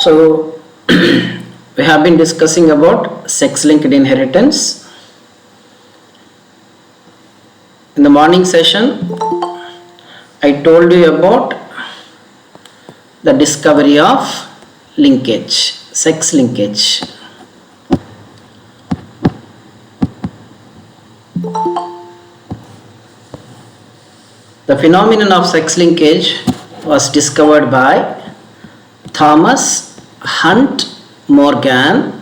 So we have been discussing about sex-linked inheritance. In the morning session, I told you about the discovery of linkage, sex linkage. The phenomenon of sex linkage was discovered by Thomas Hunt Morgan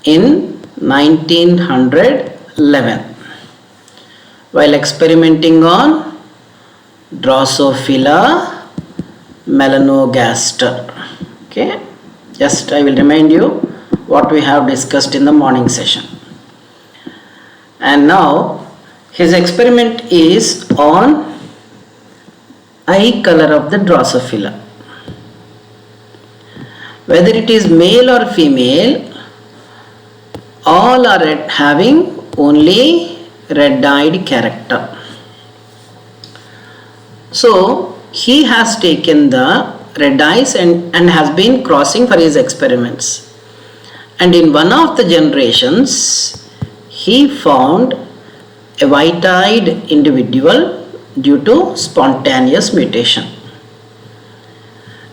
in 1911 while experimenting on Drosophila melanogaster. Okay, just I will remind you what we have discussed in the morning session. And now his experiment is on eye color of the Drosophila. Whether it is male or female, all are having only red-eyed character. So he has taken the red eyes and has been crossing for his experiments. And in one of the generations, he found a white-eyed individual due to spontaneous mutation.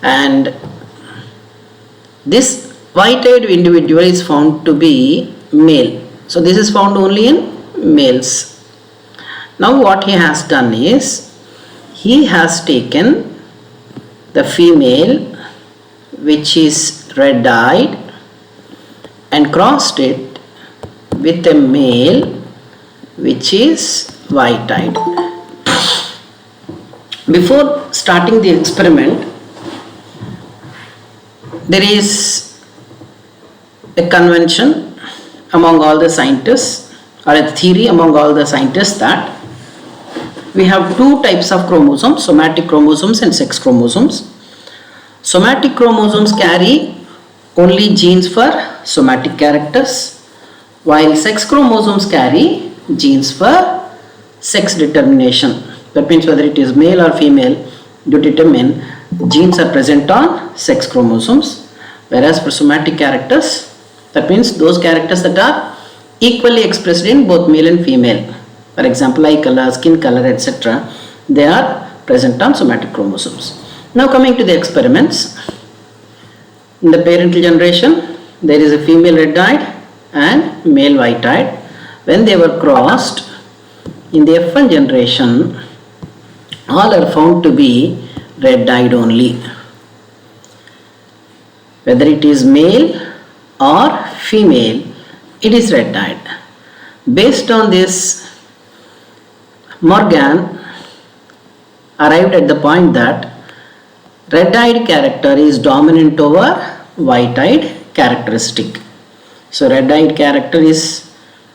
And this white-eyed individual is found to be male. So this is found only in males. Now what he has done is, he has taken the female which is red-eyed and crossed it with a male which is white-eyed. Before starting the experiment, there is a convention among all the scientists, or a theory among all the scientists, that we have two types of chromosomes, somatic chromosomes and sex chromosomes. Somatic chromosomes carry only genes for somatic characters, while sex chromosomes carry genes for sex determination. That means whether it is male or female, to determine genes are present on sex chromosomes. Whereas for somatic characters, that means those characters that are equally expressed in both male and female. For example, eye color, skin color, etc. They are present on somatic chromosomes. Now coming to the experiments. In the parental generation, there is a female red-eyed and male white-eyed. When they were crossed, in the F1 generation, all are found to be red-eyed only. Whether it is male or female, it is red-eyed. Based on this, Morgan arrived at the point that red-eyed character is dominant over white-eyed characteristic. So red-eyed character is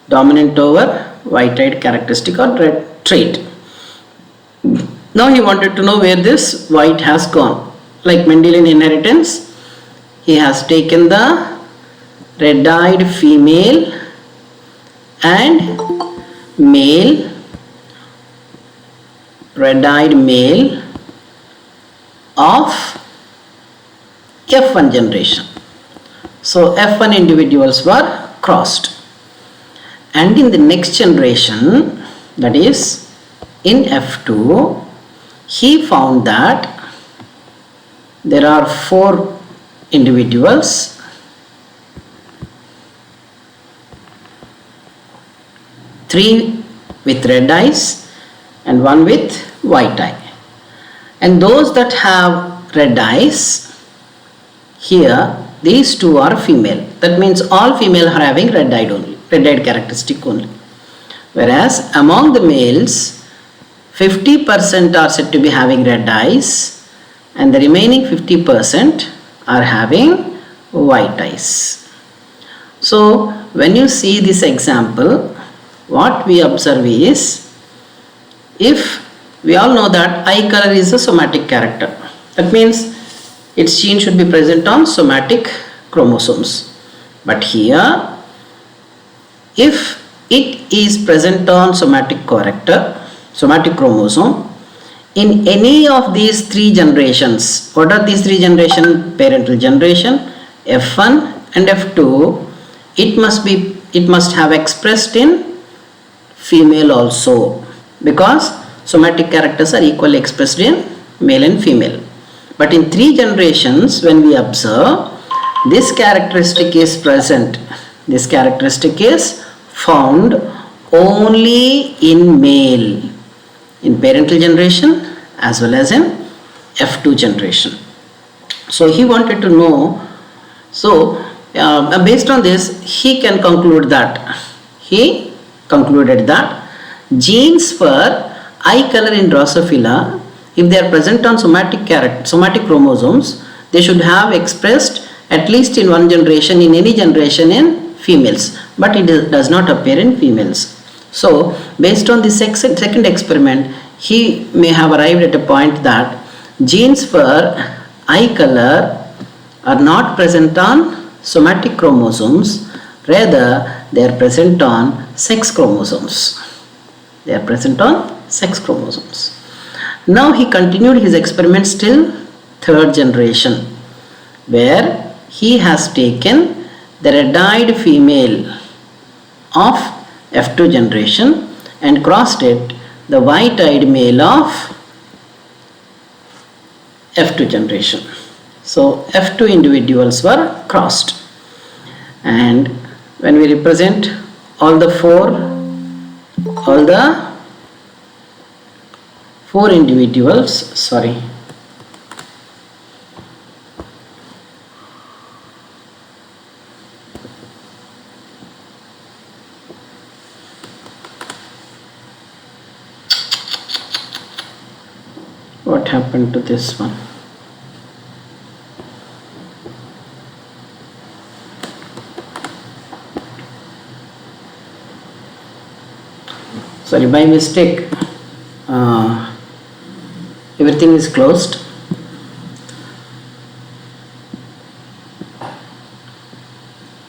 dominant over white-eyed characteristic or red trait. Now he wanted to know where this white has gone. Like Mendelian inheritance, he has taken the red-eyed female and male, red-eyed male of F1 generation. So F1 individuals were crossed. And in the next generation, that is in F2, he found that there are 4 individuals, 3 with red eyes and 1 with white eye. And those that have red eyes, here these 2 are female. That means all female are having red-eyed only, red-eyed characteristic only. Whereas among the males, 50% are said to be having red eyes and the remaining 50% are having white eyes. So when you see this example, what we observe is, if we all know that eye color is a somatic character, that means its gene should be present on somatic chromosomes. But here, if it is present on somatic character, somatic chromosome, in any of these three generations, what are these three generations? Parental generation, F1 and F2, it must have expressed in female also, because somatic characters are equally expressed in male and female. But in three generations, when we observe, this characteristic is present. This characteristic is found only in male, in parental generation as well as in F2 generation. So he wanted to know, based on this, he concluded that genes for eye color in Drosophila, if they are present on somatic chromosomes, they should have expressed at least in one generation, in any generation in females, but it does not appear in females. So based on the second experiment, he may have arrived at a point that genes for eye color are not present on somatic chromosomes, rather they are present on sex chromosomes. They are present on sex chromosomes. Now he continued his experiments till third generation, where he has taken the red-eyed female of F2 generation and crossed it the white-eyed male of F2 generation. So F2 individuals were crossed, and when we represent all the four individuals, what happened to this one? Sorry, by mistake, everything is closed.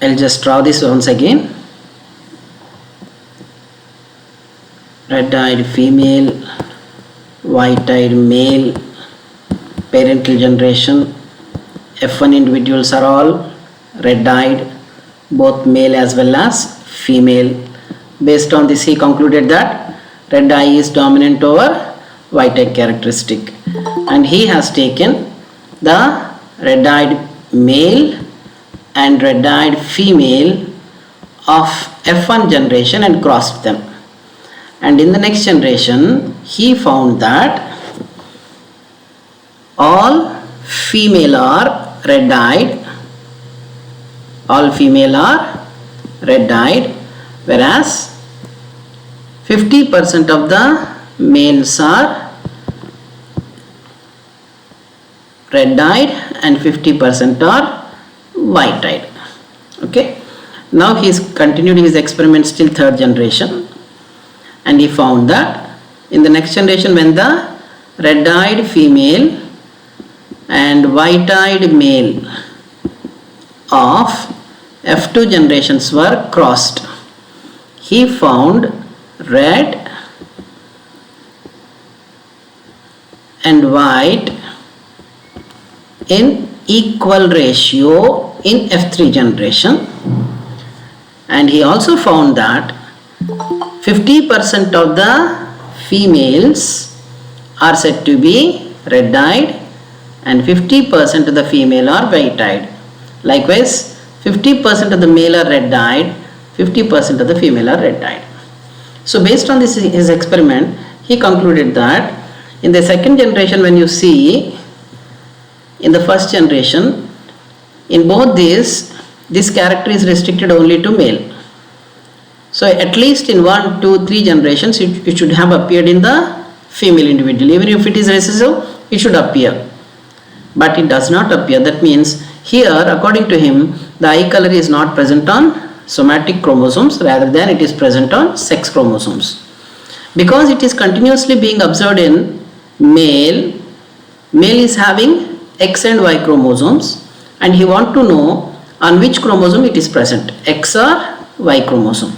I'll just draw this once again. Red-eyed female, white-eyed male, parental generation. F1 individuals are all red-eyed, both male as well as female. Based on this, he concluded that red eye is dominant over white eye characteristic, and he has taken the red-eyed male and red-eyed female of F1 generation and crossed them. And in the next generation, he found that all female are red-eyed, whereas 50% of the males are red-eyed and 50% are white-eyed. Okay. Now he is continuing his experiments till third generation, and he found that in the next generation, when the red-eyed female and white-eyed male of F2 generations were crossed, he found red and white in equal ratio in F3 generation, and he also found that 50% of the females are said to be red-eyed and 50% of the female are white-eyed. Likewise, 50% of the male are red-eyed, 50% of the female are red-eyed. So based on this his experiment, he concluded that in the second generation, when you see in the first generation, in both these, this character is restricted only to male. So at least in 1, 2, 3 generations, it should have appeared in the female individual. Even if it is recessive, it should appear. But it does not appear. That means here, according to him, the eye color is not present on somatic chromosomes, rather than it is present on sex chromosomes. Because it is continuously being observed in male is having X and Y chromosomes, and he wants to know on which chromosome it is present, X or Y chromosome.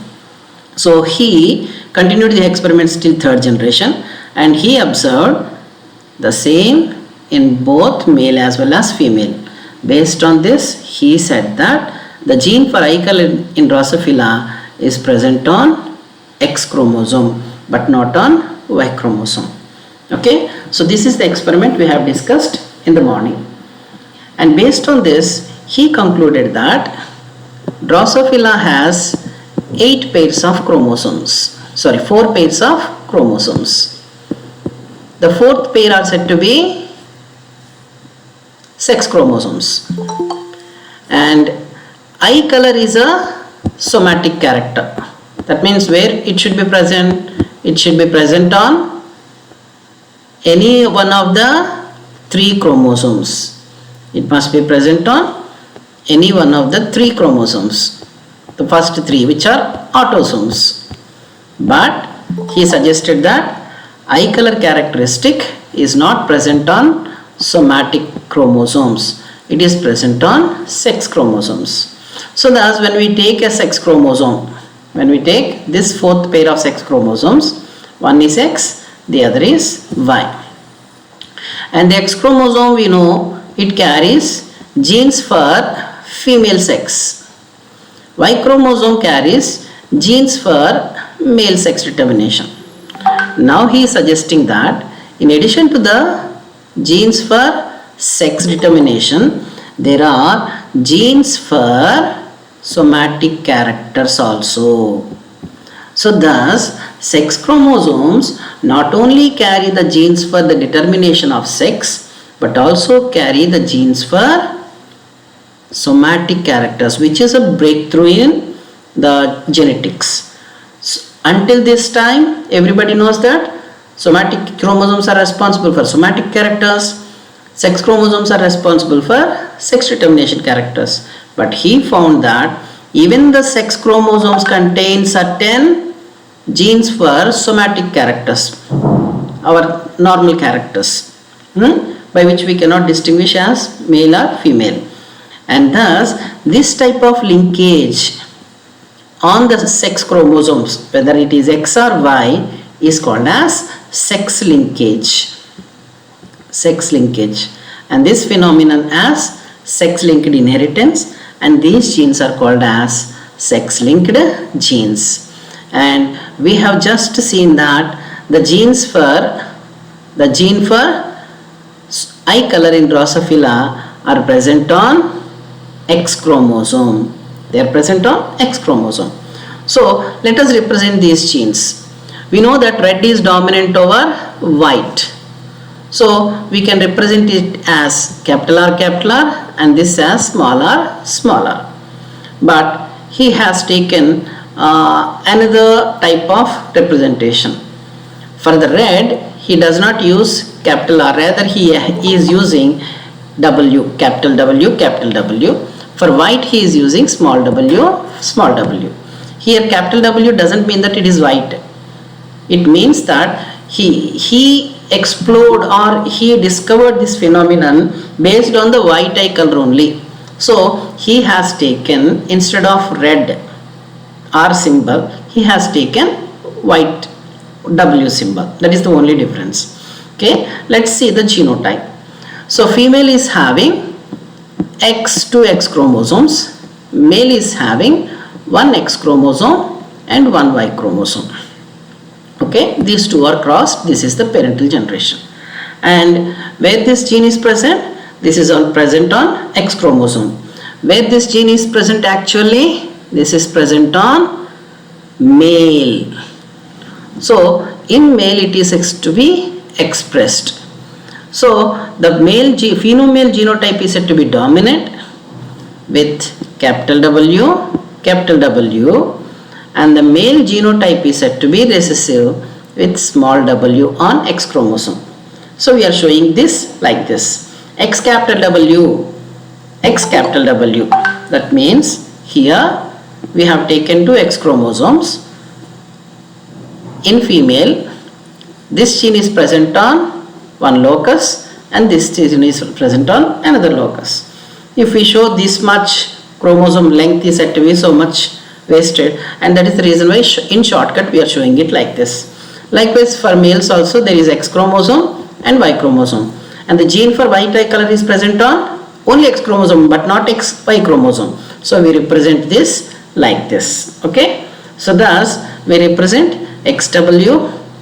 So he continued the experiments till third generation, and he observed the same in both male as well as female. Based on this, he said that the gene for eye color in Drosophila is present on X chromosome but not on Y chromosome. Okay, so this is the experiment we have discussed in the morning. And based on this, he concluded that Drosophila has 4 pairs of chromosomes. The fourth pair are said to be sex chromosomes. And eye color is a somatic character. That means where it should be present? It should be present on any one of the 3 chromosomes. It must be present on any one of the 3 chromosomes. The first 3, which are autosomes. But he suggested that eye color characteristic is not present on somatic chromosomes. It is present on sex chromosomes. So thus when we take a sex chromosome, when we take this 4th pair of sex chromosomes, one is X, the other is Y. And the X chromosome, we know it carries genes for female sex. Y chromosome carries genes for male sex determination. Now he is suggesting that in addition to the genes for sex determination, there are genes for somatic characters also. So thus, sex chromosomes not only carry the genes for the determination of sex, but also carry the genes for somatic characters, which is a breakthrough in the genetics. So, until this time, everybody knows that somatic chromosomes are responsible for somatic characters, sex chromosomes are responsible for sex determination characters. But he found that even the sex chromosomes contain certain genes for somatic characters, our normal characters, by which we cannot distinguish as male or female. And thus, this type of linkage on the sex chromosomes, whether it is X or Y, is called as sex linkage. And this phenomenon as sex-linked inheritance, and these genes are called as sex-linked genes. And we have just seen that the gene for eye color in Drosophila are present on X chromosome. They are present on X chromosome. So let us represent these genes. We know that red is dominant over white. So we can represent it as capital R and this as small r. But he has taken another type of representation. For the red, he does not use capital R, rather he is using W, capital W. For white, he is using small w. Here capital W doesn't mean that it is white. It means that he explored or he discovered this phenomenon based on the white eye color only. So he has taken, instead of red R symbol, he has taken white W symbol. That is the only difference. Okay, let's see the genotype. So female is having X to X chromosomes, male is having 1 X chromosome and 1 Y chromosome. Okay, these two are crossed. This is the parental generation. And where this gene is present, this is all present on X chromosome. Where this gene is present actually, this is present on male. So in male it is to be expressed. So the female genotype is said to be dominant with capital W, and the male genotype is said to be recessive with small w on X chromosome. So we are showing this like this. X capital W. That means here we have taken 2 X chromosomes. In female, this gene is present on one locus and this gene is present on another locus. If we show this much chromosome length is said to be so much wasted, and that is the reason why in shortcut we are showing it like this. Likewise for males also there is X chromosome and Y chromosome. And the gene for white eye color is present on only X chromosome but not XY chromosome. So we represent this like this. Okay. So thus we represent XW,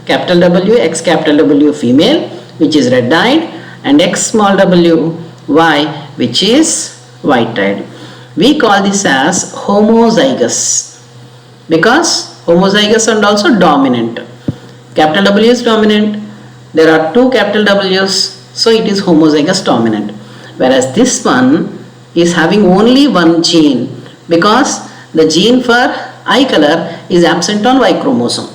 capital W, X capital W female, which is red-eyed, and X small w Y, which is white-eyed. We call this as homozygous because homozygous and also dominant. Capital W is dominant. There are two capital W's, so it is homozygous dominant. Whereas this one is having only one gene because the gene for eye color is absent on Y chromosome.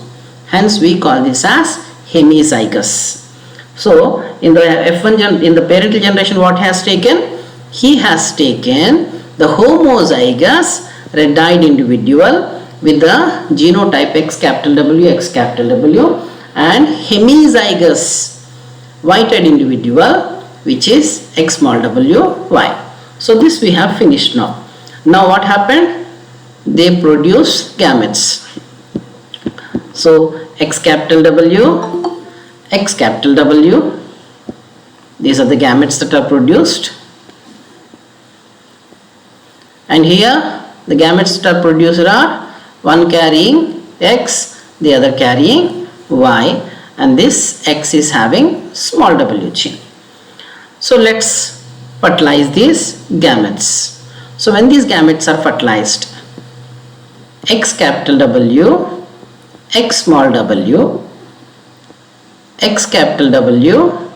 Hence we call this as hemizygous. So in the F1 in the parental generation, what has taken? He has taken the homozygous red-eyed individual with the genotype X capital W, X capital W, and hemizygous white-eyed individual which is X small w Y. So this we have finished now. Now what happened? They produce gametes. So X capital W, X capital W, these are the gametes that are produced, and here the gametes that are produced are one carrying X, the other carrying Y, and this X is having small w gene. So let's fertilize these gametes. So when these gametes are fertilized, X capital W, X small w, X capital W,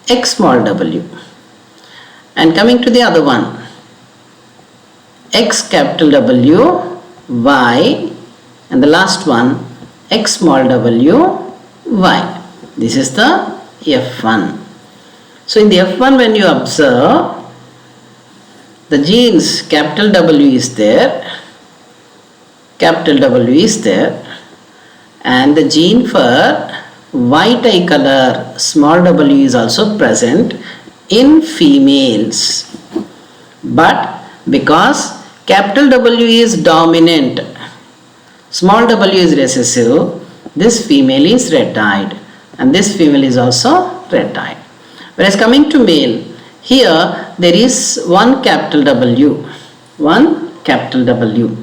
X small w, and coming to the other one, X capital W, Y, and the last one X small w, Y. This is the F1. So in the F1, when you observe, the genes capital W is there, capital W is there, and the gene for white eye color small w is also present in females. But because capital W is dominant, small w is recessive, this female is red-eyed and this female is also red-eyed. Whereas coming to male, here there is one capital W, one capital W.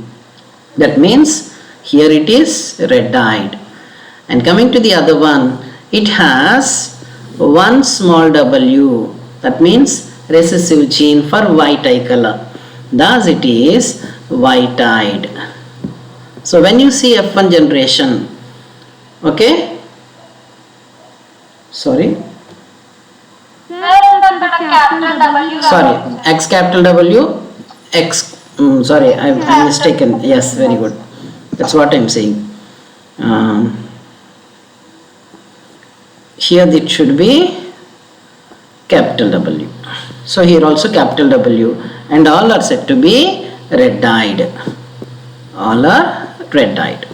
That means here it is red-eyed. And coming to the other one, it has one small w, that means recessive gene for white eye color. Thus it is white-eyed. So when you see F1 generation, okay, sorry, X capital W, X, sorry, I'm mistaken, yes, very good, that's what I'm saying. Here it should be capital W. So here also capital W, and all are said to be red-eyed. All are red-eyed.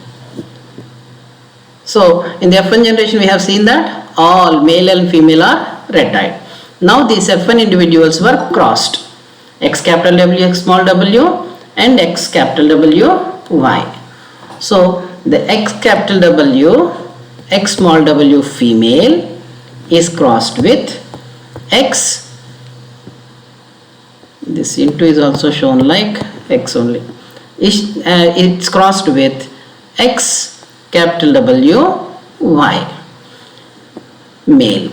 So in the F1 generation we have seen that all male and female are red-eyed. Now these F1 individuals were crossed. X capital W, X small w, and X capital W, Y. So the X capital W, X small w female is crossed with X, this into is also shown like X only, it's crossed with X capital W, Y, male.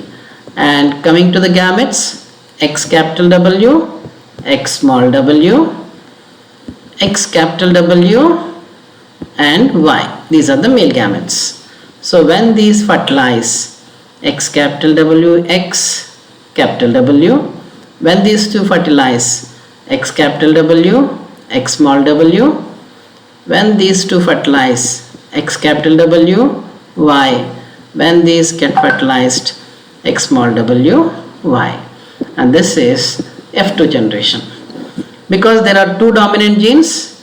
And coming to the gametes, X capital W, X small w, X capital W, and Y. These are the male gametes. So when these fertilize, X capital W, X capital W, when these two fertilize, X capital W, X small w, when these two fertilize, X capital W, Y, when these get fertilized, X small w, Y. And this is F2 generation. Because there are two dominant genes,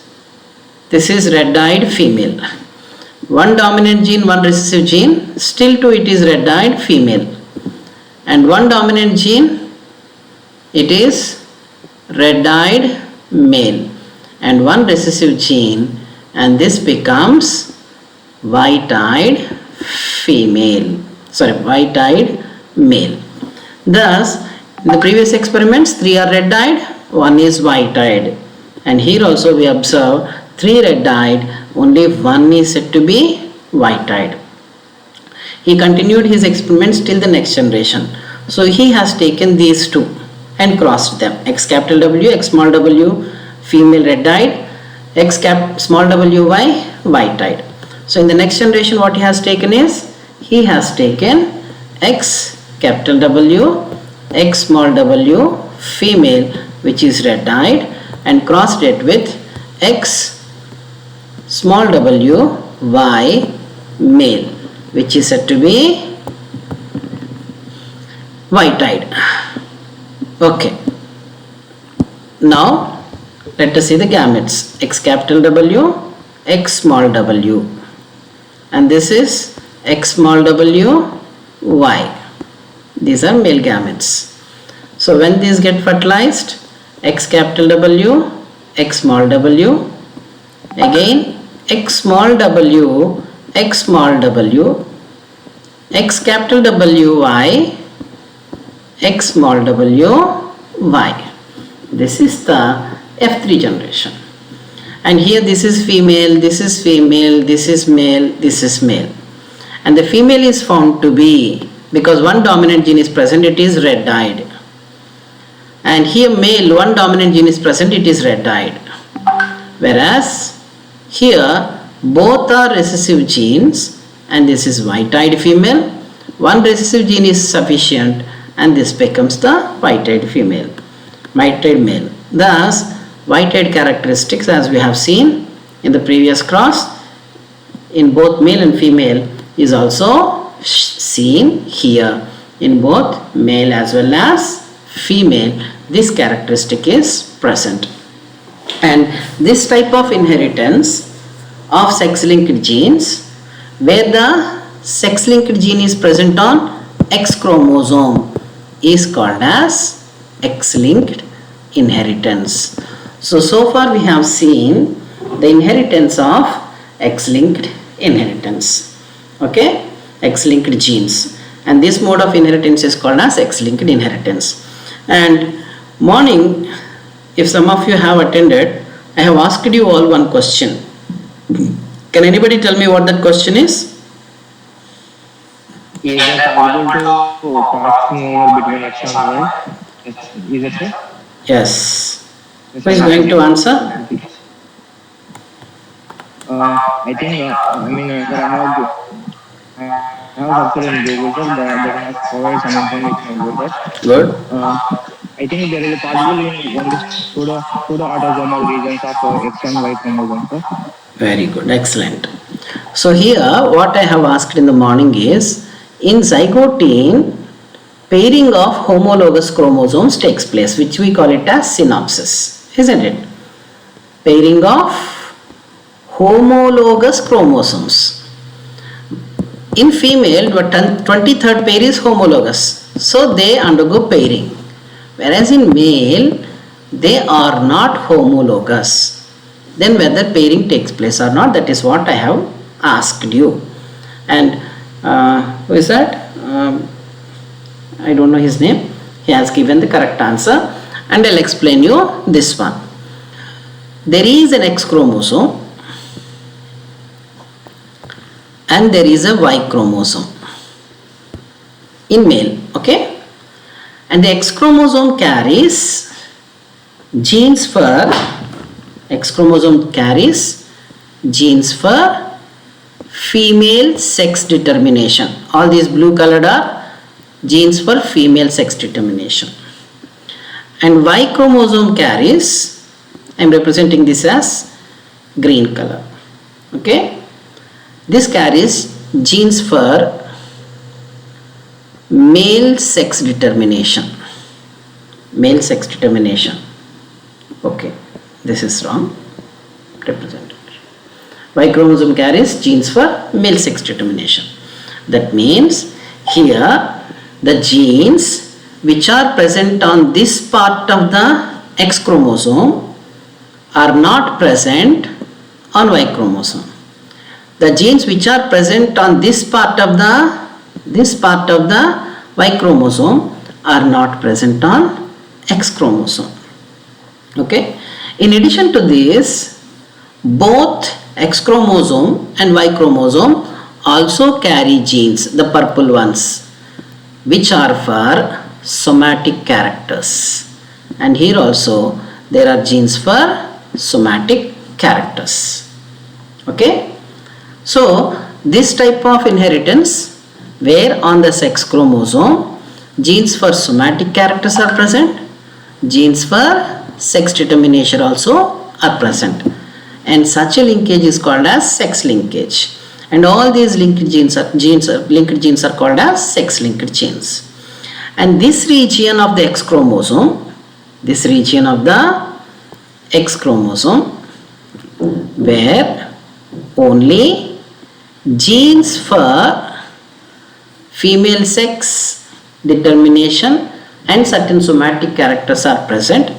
this is red-eyed female. One dominant gene, one recessive gene, still too it is red-eyed female. And one dominant gene, it is red-eyed male. And one recessive gene, and this becomes white-eyed female. Sorry, white-eyed male. Thus, in the previous experiments, 3 are red-eyed, 1 is white-eyed. And here also we observe 3 red-eyed, only 1 is said to be white-eyed. He continued his experiments till the next generation. So he has taken these two and crossed them. X capital W, X small w, female red-eyed, X small wy, white-eyed. So in the next generation what he has taken is, he has taken X capital W, X small w, female, which is red-eyed, and crossed it with X small w, y, male, which is said to be white-eyed. Okay. Now let us see the gametes. X capital W, X small w, and this is X small w, y. These are male gametes. So when these get fertilized, X capital W, X small w, again X small w, X small w, X capital W, y, X small w, y. This is the F3 generation. And here this is female, this is female, this is male, this is male. And the female is found to be, because one dominant gene is present, it is red-eyed. And here male, one dominant gene is present, it is red-eyed. Whereas here both are recessive genes, and this is white-eyed female. One recessive gene is sufficient, and this becomes the white-eyed female, white-eyed male. Thus, white-eyed characteristics, as we have seen in the previous cross, in both male and female, is also seen here in both male as well as female. This characteristic is present. And this type of inheritance of sex-linked genes, where the sex-linked gene is present on X chromosome, is called as X-linked inheritance. So far we have seen the inheritance of X-linked inheritance. Okay, X-linked genes, and this mode of inheritance is called as X-linked inheritance. And morning, if some of you have attended, I have asked you all one question. Can anybody tell me what that question is? Is it possible to cross over between X and Y? Is it so? Yes. Who is going to answer? I think, I have observed in Google that they have provided some information about that. Good. I think there is a possibility in one pseudo-autosomal regions of X and Y chromosomes, sir. Very good. Excellent. So here what I have asked in the morning is, in zygotine, pairing of homologous chromosomes takes place, which we call it as synapsis, isn't it? Pairing of homologous chromosomes. In female, the 23rd pair is homologous, so they undergo pairing. Whereas in male, they are not homologous. Then whether pairing takes place or not, that is what I have asked you. And who is that? I don't know his name. He has given the correct answer, and I'll explain you this one. There is an X chromosome and there is a Y chromosome in male, okay? And the X chromosome carries genes for female sex determination. All these blue colored are genes for female sex determination. And Y chromosome carries, I am representing this as green color, okay? This carries genes for male sex determination. Male sex determination. Okay, this is wrong. Represented. Y chromosome carries genes for male sex determination. That means here the genes which are present on this part of the X chromosome are not present on Y chromosome. The genes which are present on this part of the Y chromosome are not present on X chromosome. Okay. In addition to this, both X chromosome and Y chromosome also carry genes, the purple ones, which are for somatic characters. And here also there are genes for somatic characters. Okay. So this type of inheritance, where on the sex chromosome genes for somatic characters are present, genes for sex determination also are present, and such a linkage is called as sex linkage, and all these linked genes are called as sex linked genes. And this region of the X chromosome, where only genes for female sex determination and certain somatic characters are present,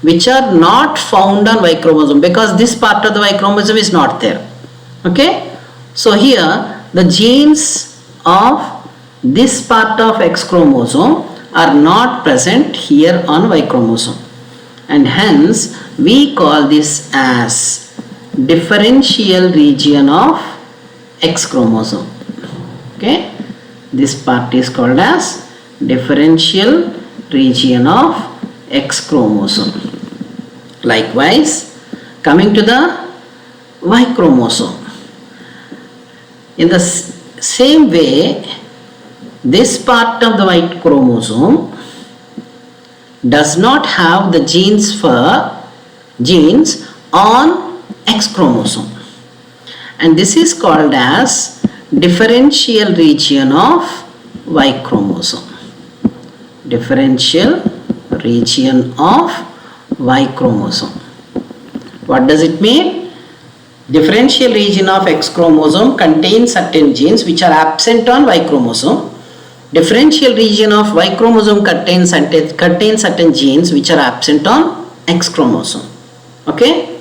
which are not found on Y chromosome, because this part of the Y chromosome is not there. Okay. So here the genes of this part of X chromosome are not present here on Y chromosome, and hence we call this as differential region of X chromosome. Okay. This part is called as differential region of X chromosome. Likewise, coming to the Y chromosome, in the same way, this part of the Y chromosome does not have the genes on X chromosome, and this is called as differential region of Y chromosome. Differential region of Y chromosome. What does it mean? Differential region of X chromosome contains certain genes which are absent on Y chromosome. Differential region of Y chromosome contains certain genes which are absent on X chromosome. Okay?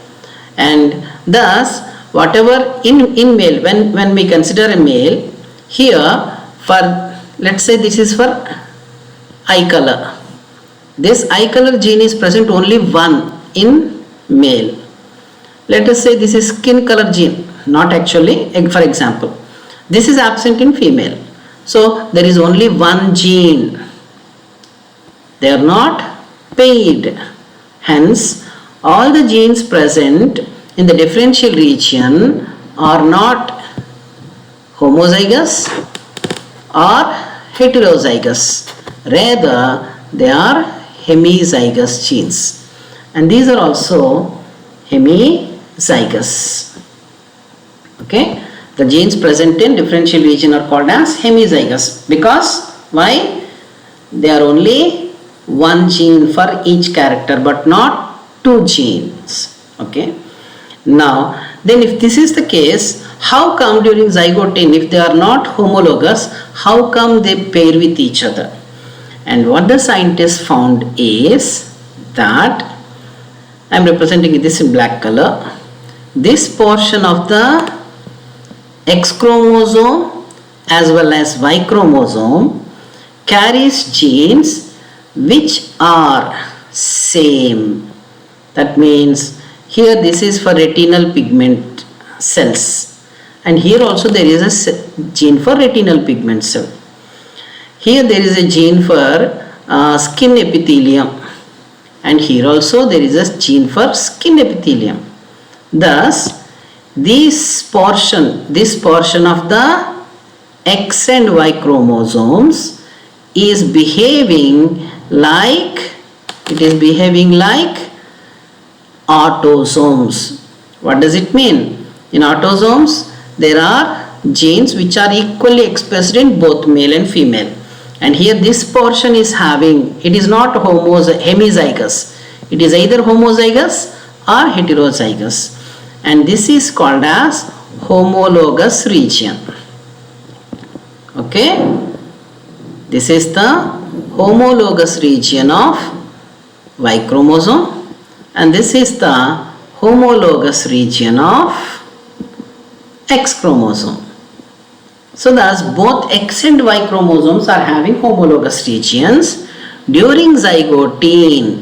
And thus, whatever in male, when we consider a male, here for, let's say this is for eye color. This eye color gene is present only one in male. Let us say this is skin color gene, not actually, for example, this is absent in female. So there is only one gene. They are not paired. Hence, all the genes present in the differential region are not homozygous or heterozygous. Rather, they are hemizygous genes. And these are also hemizygous. Okay? The genes present in differential region are called as hemizygous. Because, why? They are only one gene for each character, but not two genes. Okay? Now, then if this is the case, how come during zygote, if they are not homologous, how come they pair with each other? And what the scientists found is that, I am representing this in black color, this portion of the X chromosome as well as Y chromosome carries genes which are same. That means here this is for retinal pigment cells, and here also there is a gene for retinal pigment cell. Here there is a gene for skin epithelium, and here also there is a gene for skin epithelium. Thus, this portion of the X and Y chromosomes is behaving like autosomes. What does it mean? In autosomes, there are genes which are equally expressed in both male and female. And here this portion is having, it is not hemizygous. It is either homozygous or heterozygous. And this is called as homologous region. Okay? This is the homologous region of Y chromosome, and this is the homologous region of X chromosome. So thus both X and Y chromosomes are having homologous regions, During zygote,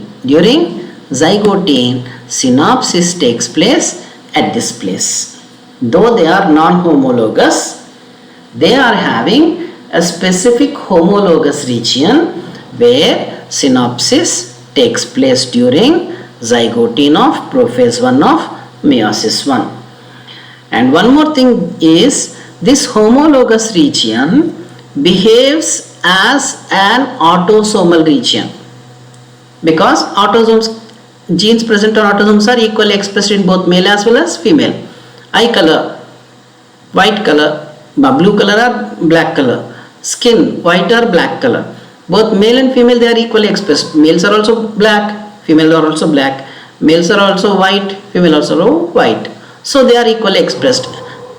synapsis takes place at this place. Though they are non-homologous, they are having a specific homologous region where synapsis takes place during zygote of prophase 1 of meiosis 1. And one more thing is, this homologous region behaves as an autosomal region, because genes present on autosomes are equally expressed in both male as well as female. Eye color, white color, blue color or black color, skin, white or black color, both male and female, they are equally expressed. Males are also black, females are also black, males are also white, female also white, so they are equally expressed.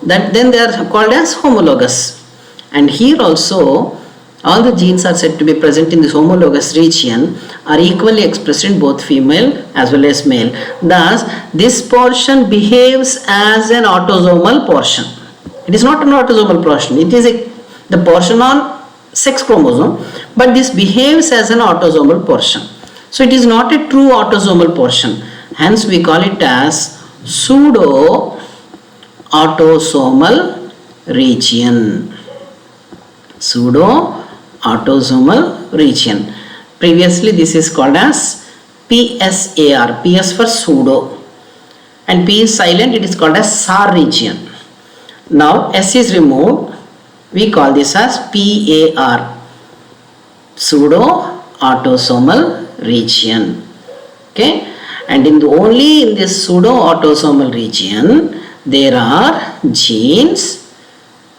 Then they are called as homologous. And here also all the genes are said to be present in this homologous region are equally expressed in both female as well as male. Thus this portion behaves as an autosomal portion. It is not an autosomal portion, it is the portion on sex chromosome, but this behaves as an autosomal portion. So it is not a true autosomal portion, hence we call it as pseudo autosomal region. Pseudo autosomal region. Previously this is called as PSAR, PS for pseudo, and P is silent, it is called as SAR region. Now S is removed, we call this as PAR, pseudo autosomal region. Okay, and only in this pseudo autosomal region there are genes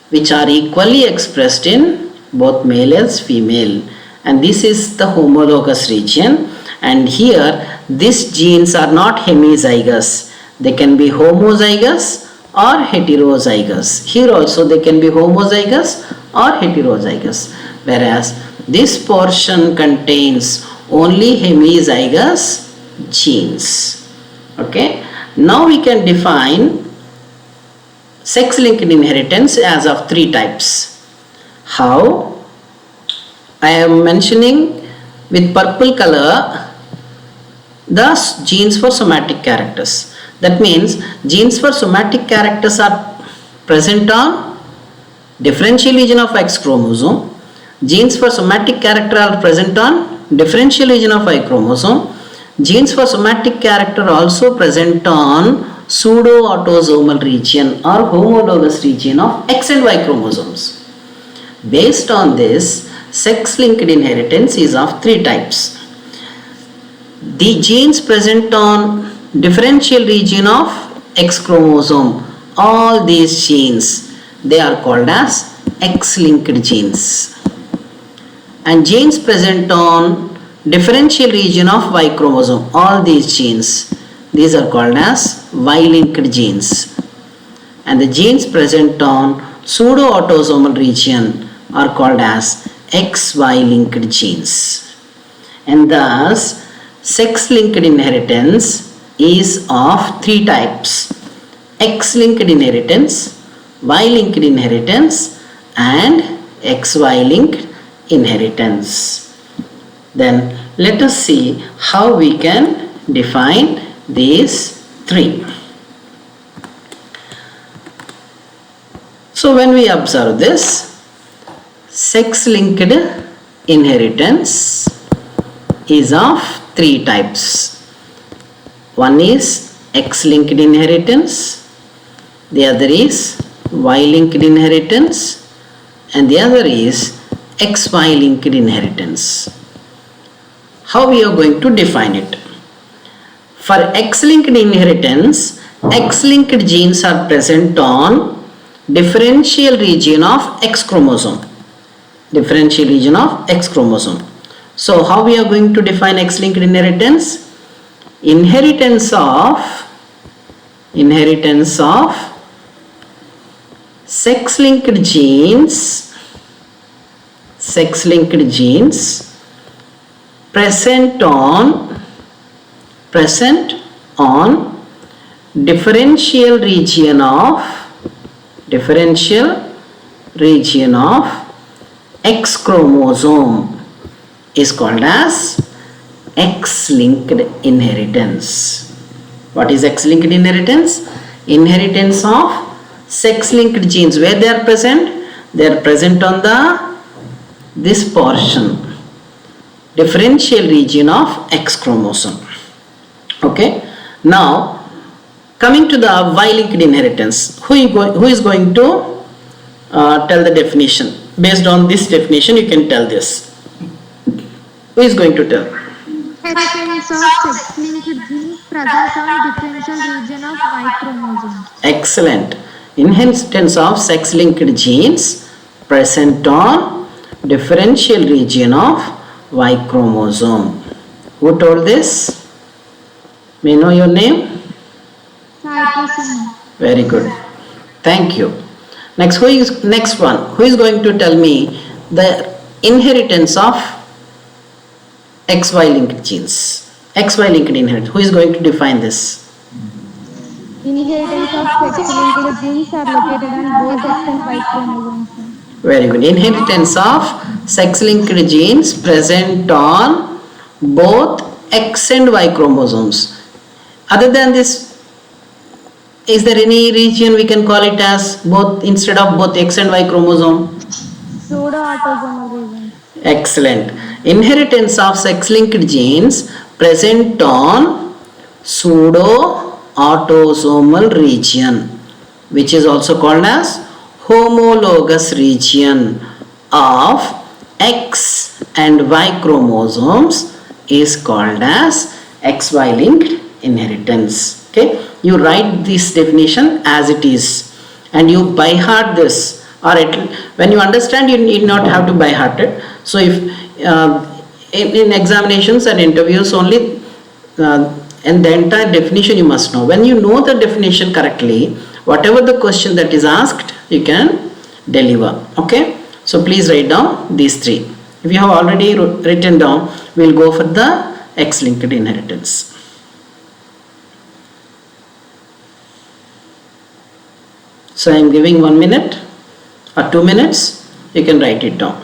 which are equally expressed in both male as female, and this is the homologous region. And here these genes are not hemizygous, they can be homozygous or heterozygous. Here also they can be homozygous or heterozygous, whereas this portion contains only hemizygous genes. Okay, now we can define sex-linked inheritance as of 3 types. How? I am mentioning with purple color the genes for somatic characters. That means genes for somatic characters are present on differential region of X chromosome. Genes for somatic character are present on differential region of Y chromosome. Genes for somatic character also present on pseudo autosomal region or homologous region of X and Y chromosomes. Based on this, sex-linked inheritance is of 3 types. The genes present on differential region of X chromosome, all these genes, they are called as X-linked genes. And genes present on differential region of Y chromosome, all these genes, these are called as Y-linked genes. And the genes present on pseudo autosomal region are called as XY-linked genes. And thus sex-linked inheritance is of 3 types: X-linked inheritance, Y-linked inheritance, and XY-linked inheritance. Then let us see how we can define these 3. So when we observe this, sex-linked inheritance is of 3 types. One is X-linked inheritance, the other is Y-linked inheritance, and the other is XY-linked inheritance. How we are going to define it? For X-linked inheritance, X-linked genes are present on differential region of X chromosome. Differential region of X chromosome. So how we are going to define X-linked inheritance? Inheritance of sex-linked genes present on differential region of X chromosome. is called as X-linked inheritance. What is X-linked inheritance? Inheritance of sex-linked genes. Where they are present? They are present on this portion, differential region of X chromosome. Okay. Now, coming to the Y-linked inheritance, who is going to tell the definition? Based on this definition, you can tell this. Who is going to tell? Inheritance of sex-linked genes present on differential region of Y chromosome. Excellent. Inheritance of sex-linked genes present on differential region of Y chromosome. Who told this? May I know your name? Cytosine. Very good. Thank you. Next one? Who is going to tell me the inheritance of XY linked genes? XY linked inheritance. Who is going to define this? Inheritance of sex-linked genes are located on both X and Y chromosomes. Very good. Inheritance of sex-linked genes present on both X and Y chromosomes. Other than this, is there any region we can call it as both instead of both X and Y chromosome? Pseudo-autosomal region. Excellent. Inheritance of sex-linked genes present on pseudo-autosomal region, which is also called as homologous region of X and Y chromosomes, is called as XY linked inheritance. Okay, you write this definition as it is and you by heart this, or when you understand you need not have to by heart it. So if in examinations and interviews only and the entire definition you must know. When you know the definition correctly, whatever the question that is asked you can deliver. Okay, so please write down these three. If you have already written down, we will go for the X-linked inheritance. So I am giving 1 minute or 2 minutes, you can write it down.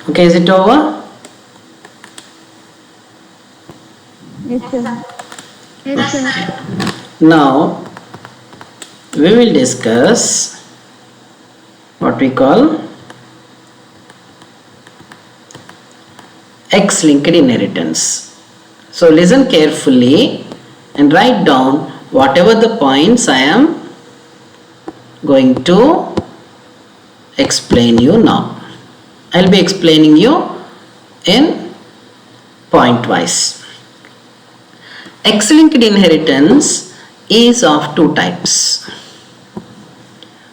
Okay, is it over? Yes, sir. Yes, sir. Now we will discuss what we call X-linked inheritance. So listen carefully and write down whatever the points I am going to explain you now. I will be explaining you in point wise. X-linked inheritance is of two types.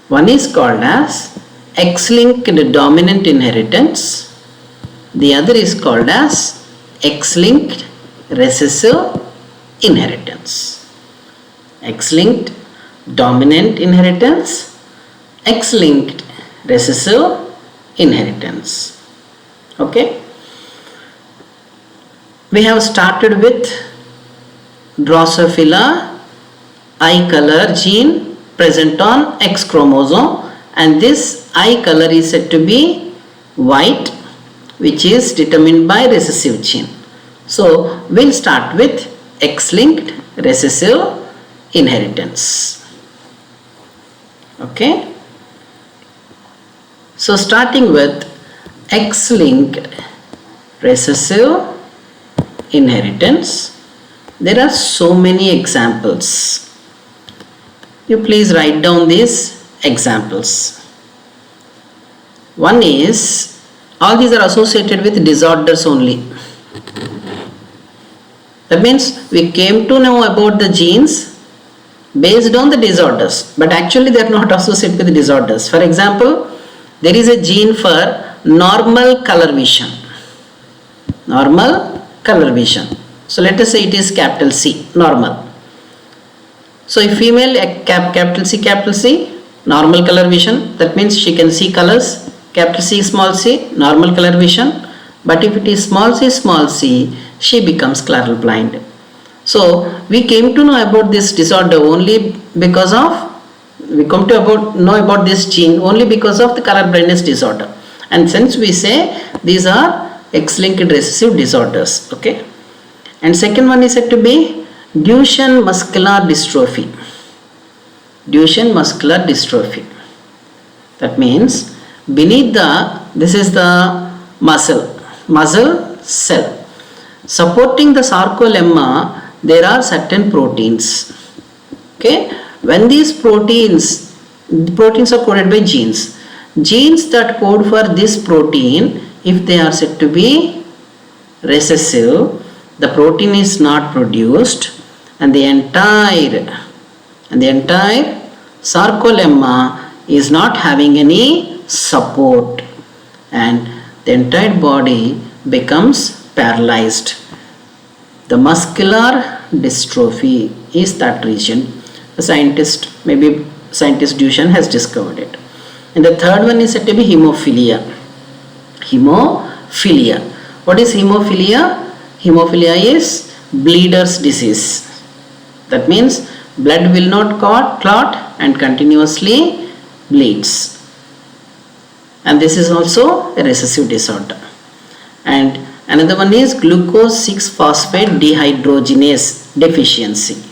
One is called as X-linked dominant inheritance. The other is called as X-linked recessive inheritance. X-linked dominant inheritance, X-linked recessive inheritance. Okay, we have started with Drosophila eye color gene present on X chromosome, and this eye color is said to be white, which is determined by recessive gene. So we'll start with X-linked recessive inheritance. Okay. So starting with X-linked recessive inheritance, there are so many examples. You please write down these examples. One is, all these are associated with disorders only. That means we came to know about the genes based on the disorders, but actually they are not associated with disorders. For example, there is a gene for normal color vision. Normal color vision. So let us say it is capital C, normal. So if female capital C, normal color vision, that means she can see colors. Capital C, small c, normal color vision. But if it is small c, she becomes claral blind. So we came to know about this disorder only because of, we come to know about this gene only because of the color blindness disorder. And since we say these are X-linked recessive disorders, okay. And second one is said to be Duchenne muscular dystrophy. Duchenne muscular dystrophy. That means beneath this is the muscle cell. Supporting the sarcolemma, there are certain proteins. Okay. When these proteins are coded by genes. Genes that code for this protein, if they are said to be recessive, the protein is not produced and the entire sarcolemma is not having any support and the entire body becomes paralyzed. The muscular dystrophy is that region. The scientist Duchenne has discovered it. And the third one is said to be hemophilia. Hemophilia. What is hemophilia? Hemophilia is bleeder's disease. That means blood will not clot and continuously bleeds. And this is also a recessive disorder. And another one is glucose 6-phosphate dehydrogenase deficiency.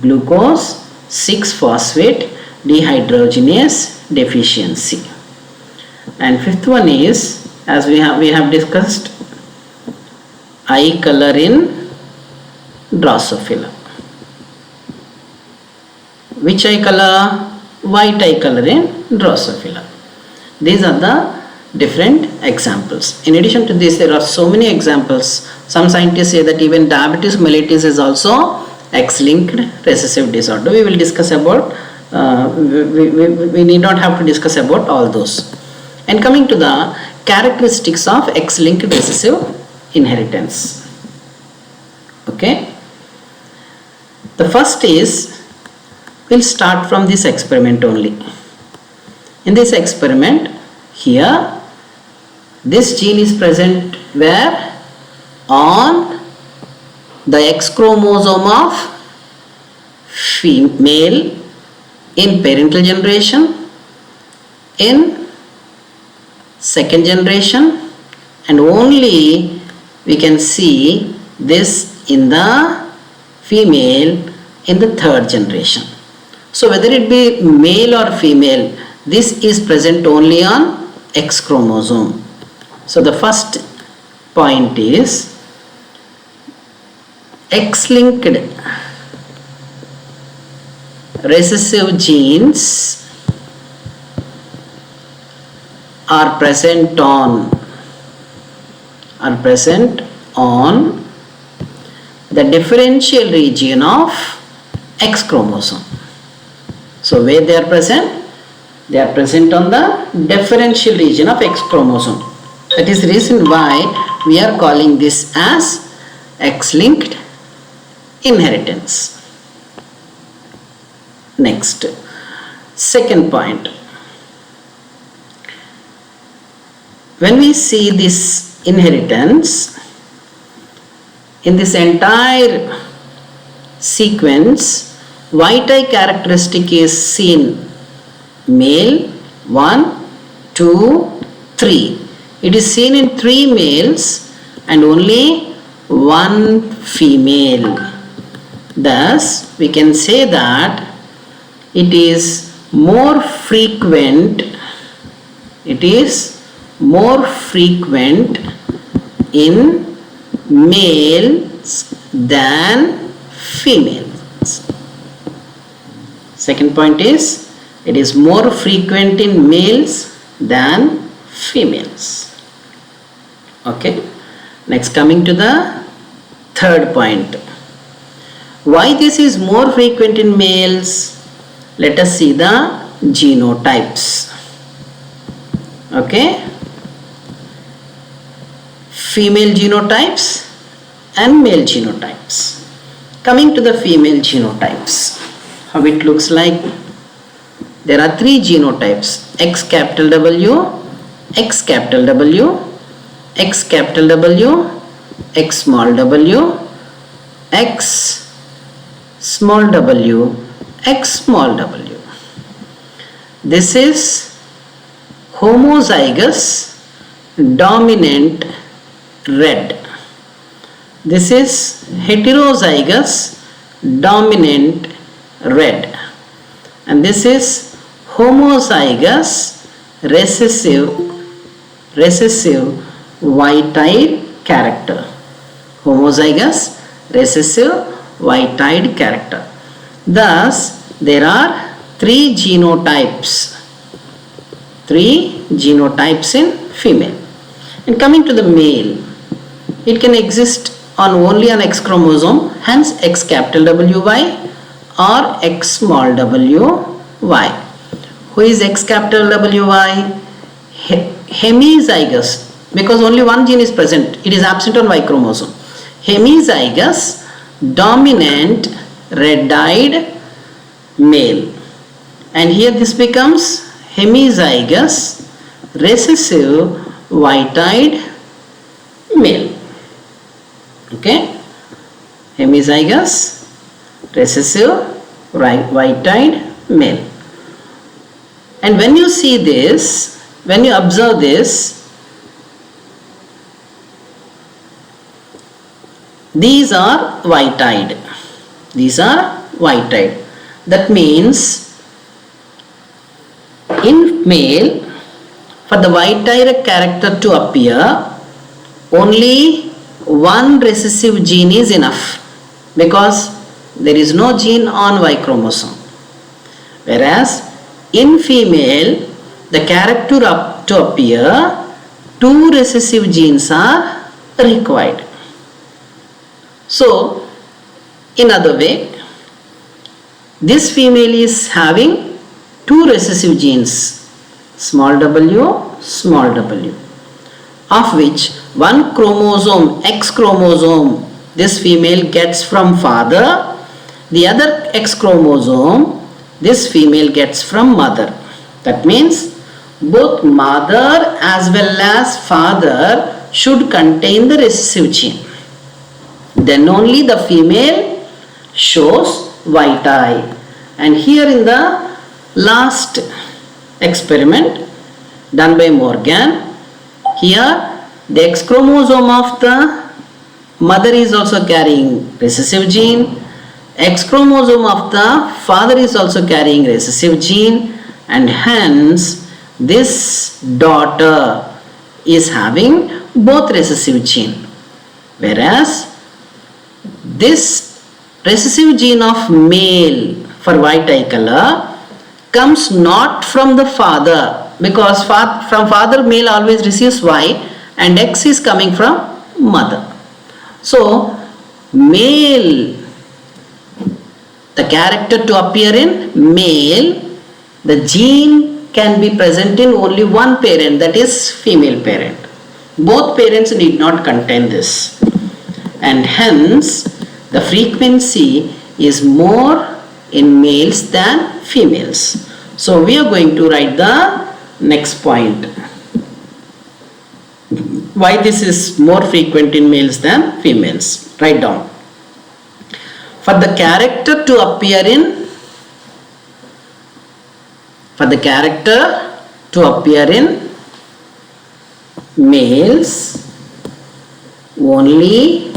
Glucose 6-phosphate dehydrogenase deficiency. And fifth one is, as we have discussed, eye color in Drosophila. Which eye color? White eye color in Drosophila. These are the different examples. In addition to this, there are so many examples. Some scientists say that even diabetes mellitus is also X-linked recessive disorder. We will discuss about, we need not have to discuss about all those. And coming to the characteristics of X-linked recessive inheritance. Okay. The first is, we'll start from this experiment only. In this experiment, here, this gene is present where? On the X chromosome of female in parental generation, in second generation, and only we can see this in the female in the third generation. So whether it be male or female, this is present only on X chromosome. So the first point is X-linked recessive genes are present on the differential region of X chromosome. So where they are present? They are present on the differential region of X chromosome. That is the reason why we are calling this as X-linked inheritance. Next, second point. When we see this inheritance, in this entire sequence, white eye characteristic is seen male 1, 2, 3. It is seen in 3 males and only 1 female. Thus, we can say that it is more frequent, it is more frequent in males than females. Second point is, it is more frequent in males than females. Okay. Next, coming to the third point. Why this is more frequent in males? Let us see the genotypes. Okay. Female genotypes and male genotypes. Coming to the female genotypes, how it looks like. There are three genotypes: X capital W, X capital W, X capital W, X small w, X small w, X small w. This is homozygous dominant red. This is heterozygous dominant red. And this is homozygous recessive white-eyed character. Homozygous recessive white-eyed character. Thus, there are three genotypes in female. And coming to the male, it can exist only on X chromosome, hence X capital WY or X small WY. Who is X capital WY? Hemizygous, because only one gene is present, it is absent on Y chromosome. Hemizygous dominant red-eyed male. And here this becomes hemizygous recessive white-eyed male. Okay, hemizygous recessive white-eyed male. And when you see this, when you observe this, these are white-eyed. These are white-eyed. That means in male, for the white-eyed character to appear, only one recessive gene is enough, because there is no gene on Y chromosome. Whereas in female, the character to appear, two recessive genes are required. So, in other way, this female is having two recessive genes, small w, of which one chromosome, X chromosome, this female gets from father, the other X chromosome, this female gets from mother. That means both mother as well as father should contain the recessive gene. Then only the female shows white eye. And here in the last experiment done by Morgan, here the X chromosome of the mother is also carrying recessive gene, X chromosome of the father is also carrying recessive gene, and hence this daughter is having both recessive gene. Whereas this recessive gene of male for white eye color comes not from the father, because from father male always receives Y and X is coming from mother. So male, the character to appear in male, the gene can be present in only one parent, that is female parent. Both parents need not contain this, and hence the frequency is more in males than females. So we are going to write the next point. Why this is more frequent in males than females? Write down. For the character to appear in males, only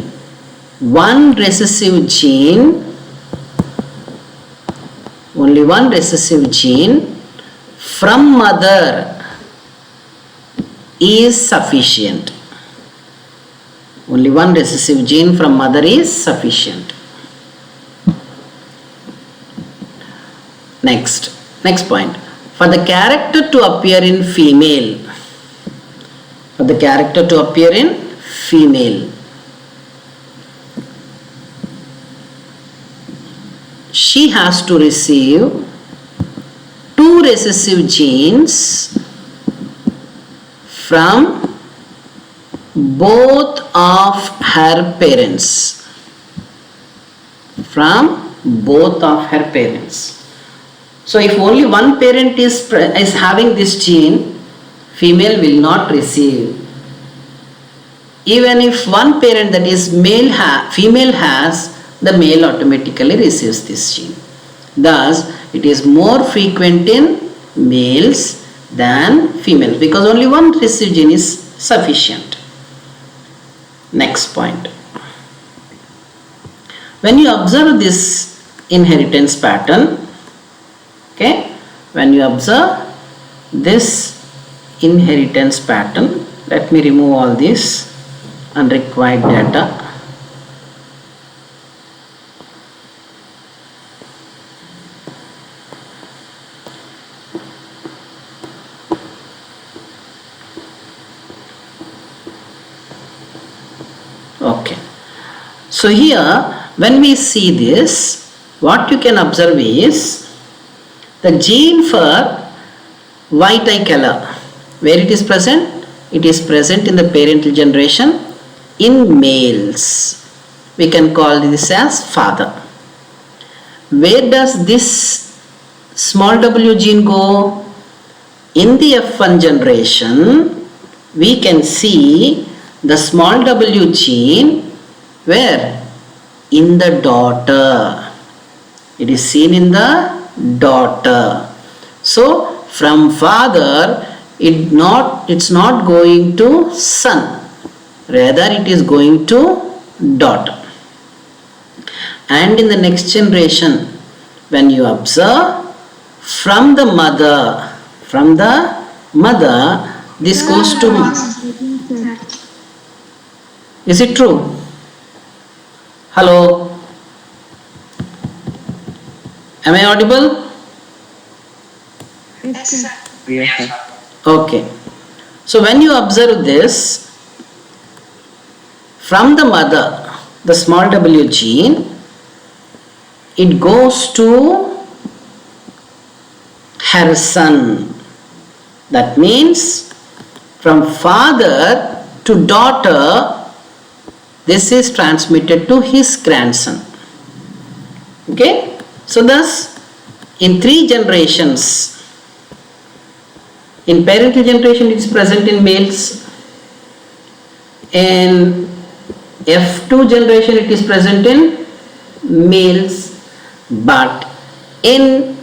one recessive gene only one recessive gene from mother is sufficient. Only one recessive gene from mother is sufficient. Next point. For the character to appear in female, she has to receive two recessive genes from both of her parents. So if only one parent is having this gene, female will not receive. Even if one parent, that is female has, the male automatically receives this gene. Thus, it is more frequent in males than females because only one recessive gene is sufficient. Next point. When you observe this inheritance pattern, let me remove all this unrequired data. Okay. So here, when we see this, what you can observe is the gene for white eye color. Where it is present? It is present in the parental generation in males. We can call this as father. Where does this small w gene go? In the F1 generation, we can see the small w gene where? In the daughter. It is seen in the daughter. So from father, it's not going to son, rather it is going to daughter. And in the next generation, when you observe from the mother, this goes to. Is it true? Hello? Am I audible? Yes, sir. Yes, sir. Okay. So when you observe this, from the mother, the small w gene, it goes to her son. That means from father to daughter, this is transmitted to his grandson. Okay? So thus, in 3 generations, in parental generation it is present in males, in F2 generation it is present in males, but in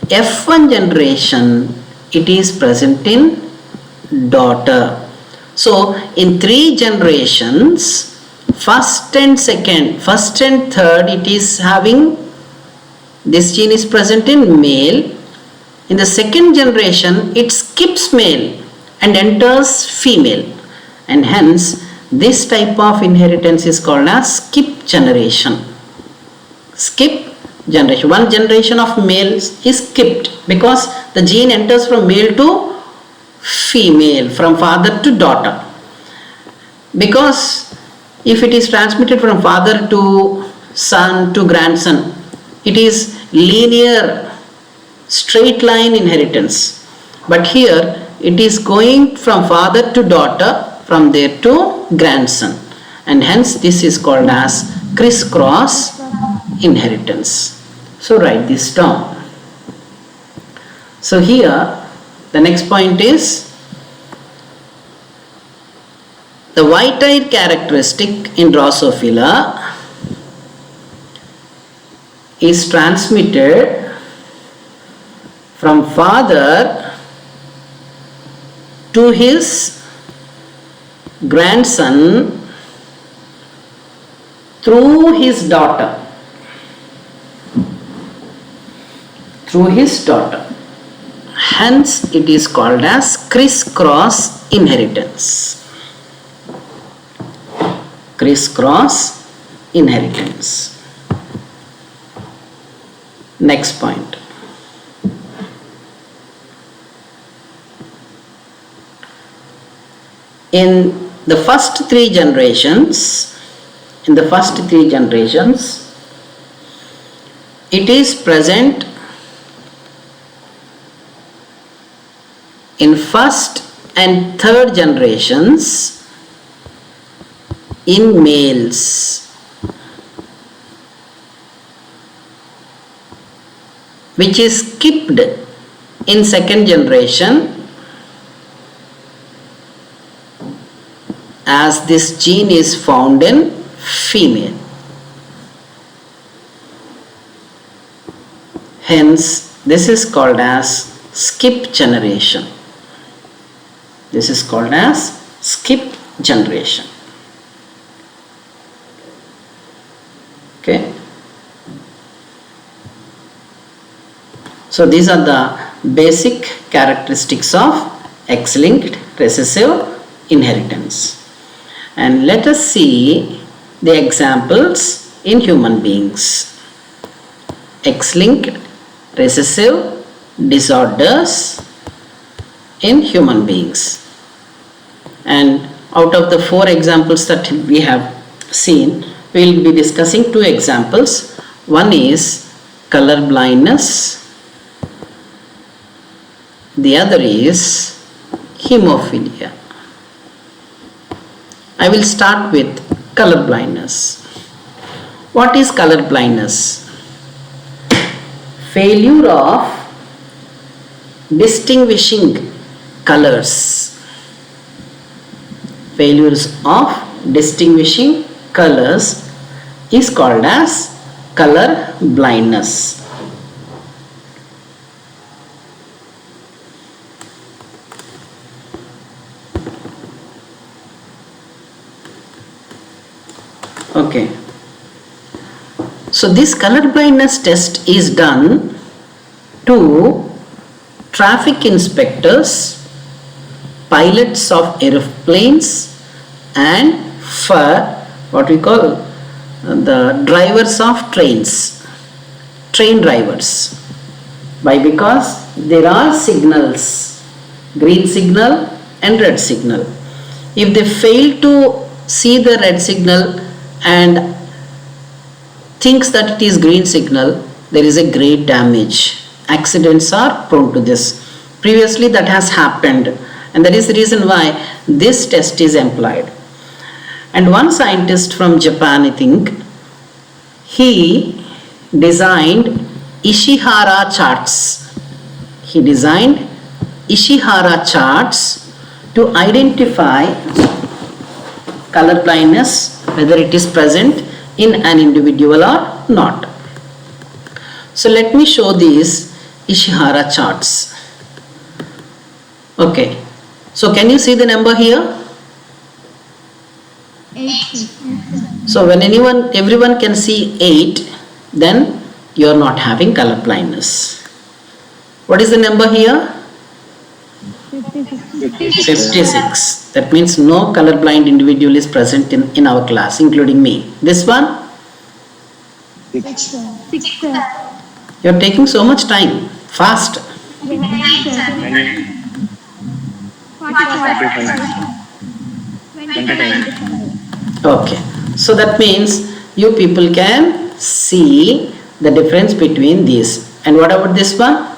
F1 generation it is present in daughter. So in 3 generations, first and third, it is having, this gene is present in male. In the second generation, it skips male and enters female, and hence this type of inheritance is called as skip generation. One generation of males is skipped because the gene enters from male to female, from father to daughter. Because if it is transmitted from father to son to grandson, it is linear, straight line inheritance. But here it is going from father to daughter, from there to grandson, and hence this is called as crisscross inheritance. So write this down. So here the next point is the white-eyed characteristic in Drosophila is transmitted from father to his grandson through his daughter. through his daughter. Hence, it is called as crisscross inheritance. Crisscross inheritance. Next point. In the first three generations, it is present in first and third generations in males, which is skipped in second generation as this gene is found in female. Hence, this is called as skip generation. This is called as skip generation. Okay. So these are the basic characteristics of X-linked recessive inheritance. And let us see the examples in human beings. X-linked recessive disorders in human beings. And out of the 4 examples that we have seen, we will be discussing 2 examples. One is color blindness. The other is hemophilia. I will start with color blindness. What is color blindness? Failure of distinguishing colors. Failures of distinguishing colors is called as color blindness. Okay. So this color blindness test is done to traffic inspectors, pilots of aeroplanes, and for what we call the drivers of trains, train drivers. Why? Because there are signals, green signal and red signal. If they fail to see the red signal and thinks that it is green signal, there is a great damage. Accidents are prone to this. Previously that has happened, and that is the reason why this test is employed. And one scientist from Japan, I think, he designed Ishihara charts. He designed Ishihara charts to identify color blindness, whether it is present in an individual or not. So let me show these Ishihara charts. Okay, so can you see the number here? 8. So when everyone can see 8, then you are not having color blindness. What is the number here? 56. That means no colorblind individual is present in our class, including me. This one? 6. You are taking so much time. Fast. 25. Okay. So that means you people can see the difference between these. And what about this one?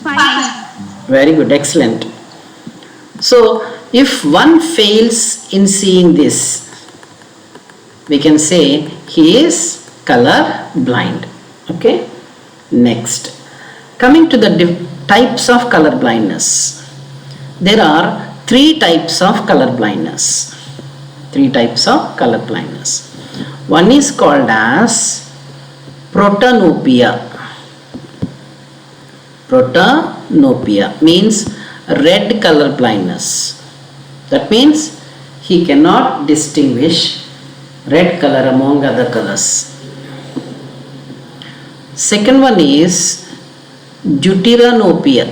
5. Very good. Excellent. So if one fails in seeing this, we can say he is color blind. Okay. Next, coming to the types of color blindness. There are 3 types of color blindness. 3 types of color blindness. One is called as protanopia. Protanopia means red color blindness. That means he cannot distinguish red color among other colors. Second one is deuteranopia.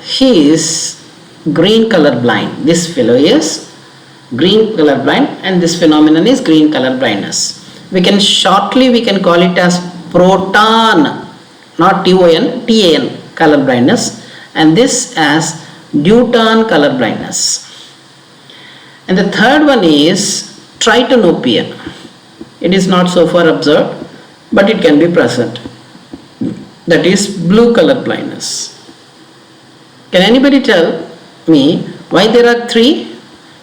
He is green color blind. This fellow is green color blind, and this phenomenon is green color blindness. We can call it as proton, not TON, TAN color blindness, and this as deuteran color blindness. And the third one is tritanopia. It is not so far observed, but it can be present. That is blue color blindness. Can anybody tell me why there are three?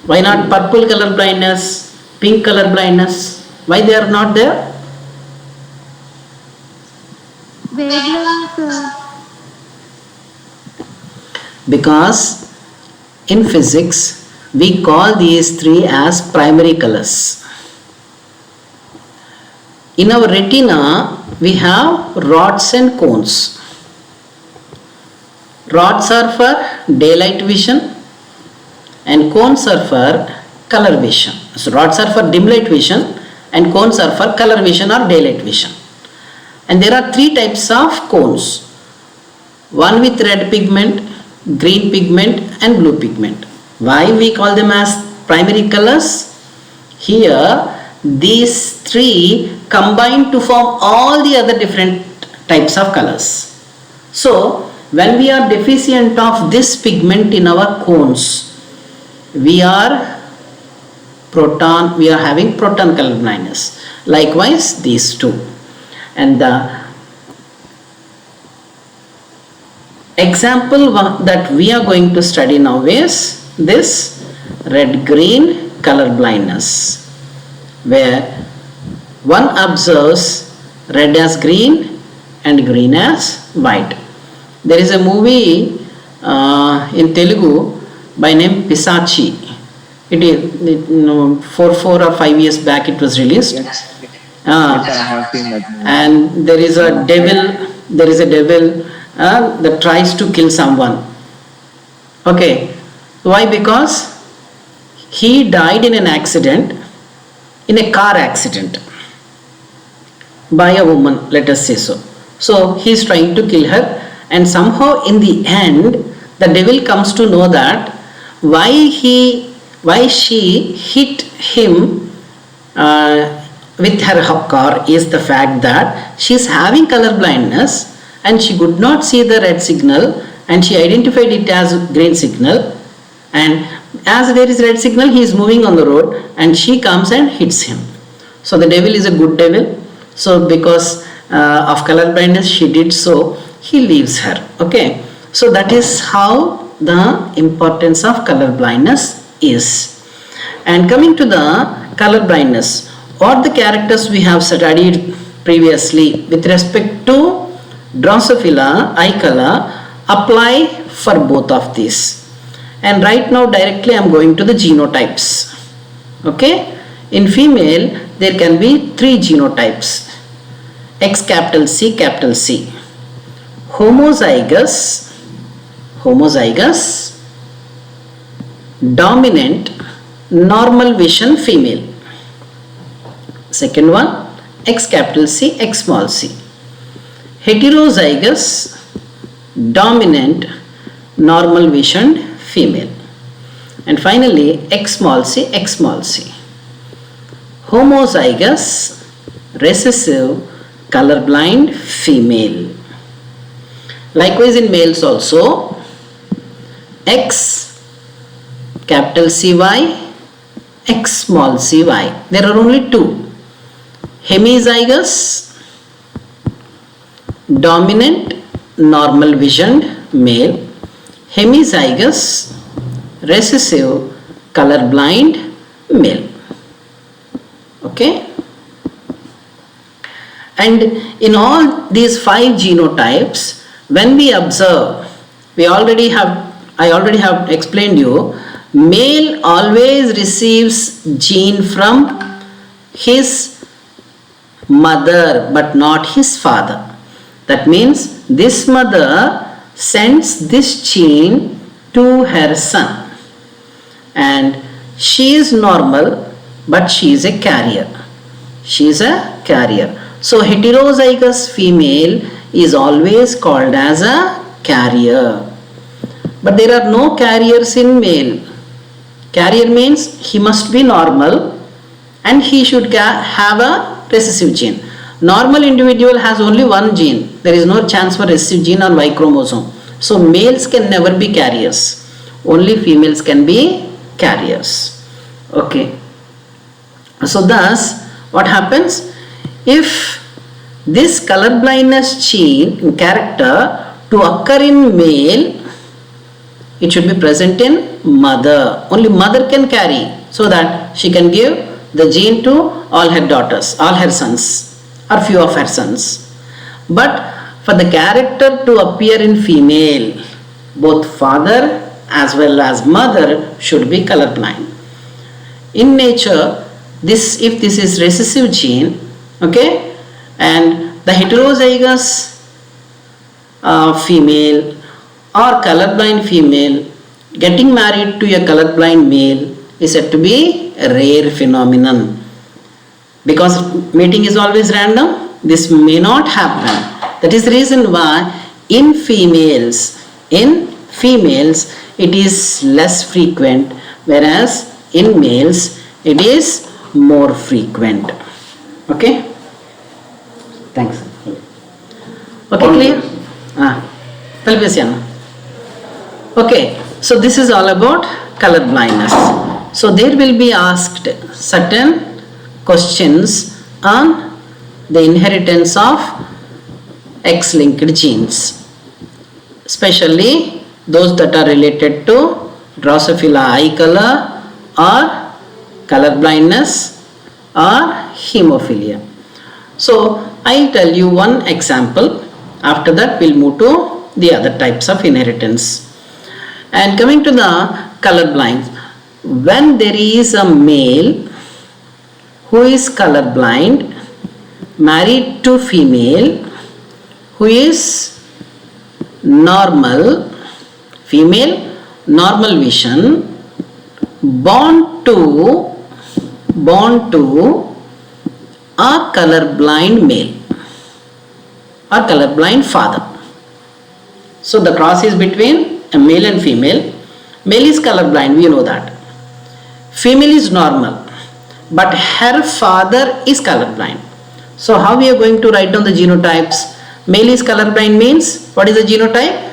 Why not purple color blindness, pink color blindness? Why they are not there? Wavelength. Because in physics we call these three as primary colors. In our retina we have rods and cones. Rods are for daylight vision and cones are for color vision. So rods are for dim light vision and cones are for color vision or daylight vision. And there are three types of cones. One with red pigment, green pigment and blue pigment. Why we call them as primary colors? Here these three combine to form all the other different types of colors. So when we are deficient of this pigment in our cones, we are having proton color blindness. Likewise these two. And the example that we are going to study now is this red-green color blindness, where one observes red as green and green as white. There is a movie in Telugu by name Pisachi. It is 4 or 5 years back it was released. Yes, I have seen that movie. And there is a devil that tries to kill someone. Okay, why? Because he died in a car accident by a woman, let us say so. So he is trying to kill her, and somehow in the end the devil comes to know that why she hit him with her car is the fact that she is having color blindness and she could not see the red signal and she identified it as green signal, and as there is red signal he is moving on the road and she comes and hits him. So the devil is a good devil. So because of color blindness she did so, he leaves her. Okay, so that is how the importance of color blindness is. And coming to the color blindness, what the characters we have studied previously with respect to Drosophila, eye color, apply for both of these. And right now directly I am going to the genotypes. Okay, in female there can be three genotypes: X capital C, homozygous, dominant, normal vision female. Second one, X capital C, X small c. Heterozygous, dominant, normal vision female. And finally, X small c, homozygous, recessive, colorblind female. Likewise in males also, X capital CY, X small cy. There are only two: hemizygous, dominant, normal visioned male; hemizygous, recessive, colorblind male. Okay, and in all these 5 genotypes, when we observe, I already have explained you, male always receives gene from his mother but not his father. That means this mother sends this gene to her son, and she is normal but she is a carrier. she is a carrier. So heterozygous female is always called as a carrier. But there are no carriers in male. Carrier means he must be normal and he should have a recessive gene. Normal individual has only one gene. There is no chance for recessive gene on Y chromosome. So males can never be carriers. Only females can be carriers. Okay. So thus, what happens? If this color blindness gene character to occur in male, it should be present in mother. Only mother can carry, so that she can give the gene to all her daughters, all her sons, or few of her sons. But for the character to appear in female, both father as well as mother should be colorblind. In nature, if this is recessive gene, okay, and the heterozygous female or colorblind female getting married to a colorblind male is said to be a rare phenomenon. Because mating is always random, this may not happen. That is the reason why in females it is less frequent, whereas in males it is more frequent. Okay? Thanks. Okay, clear? Okay, so this is all about color blindness. So there will be asked certain questions on the inheritance of X-linked genes, especially those that are related to Drosophila eye color or color blindness or hemophilia. So I'll tell you one example. After that we'll move to the other types of inheritance. And coming to the color blind, when there is a male who is color blind married to female who is normal, female normal vision, born to a color blind male or color blind father. So the cross is between a male and female. Male is color blind, we know that. Female is normal, but her father is color blind. So how we are going to write down the genotypes? Male is color blind means, what is the genotype?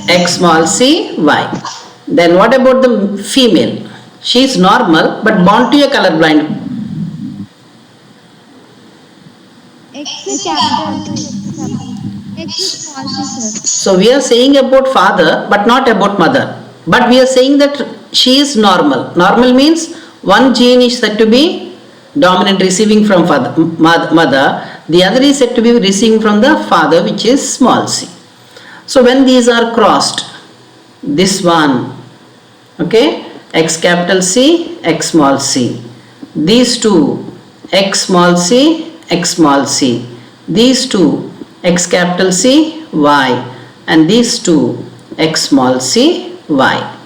X small c y. Then what about the female? She is normal but born to a color blind. So we are saying about father but not about mother. But we are saying that she is normal. Normal means one gene is said to be dominant receiving from mother. The other is said to be receiving from the father, which is small c. So when these are crossed, this one, okay, X capital C, X small c. These two, X small c, X small c. These two, X capital C, Y. And these two, X small c, Y.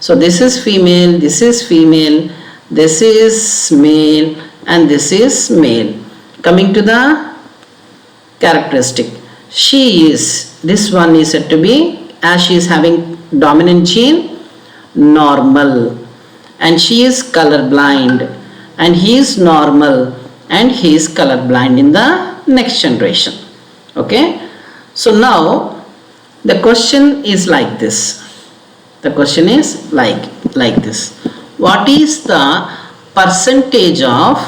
So this is female, this is female, this is male, and this is male. Coming to the characteristic, this one is said to be, as she is having dominant gene, normal, and she is color blind, and he is normal and he is color blind in the next generation. Okay, so now the question is like this. The question is like this. What is the percentage of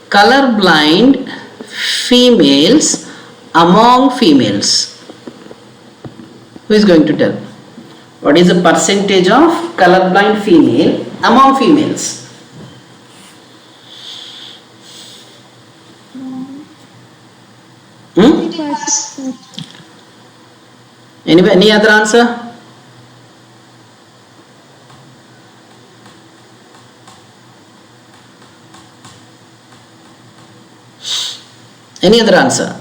color blind females among females? Who is going to tell? What is the percentage of color blind female among females? Any other answer? Any other answer?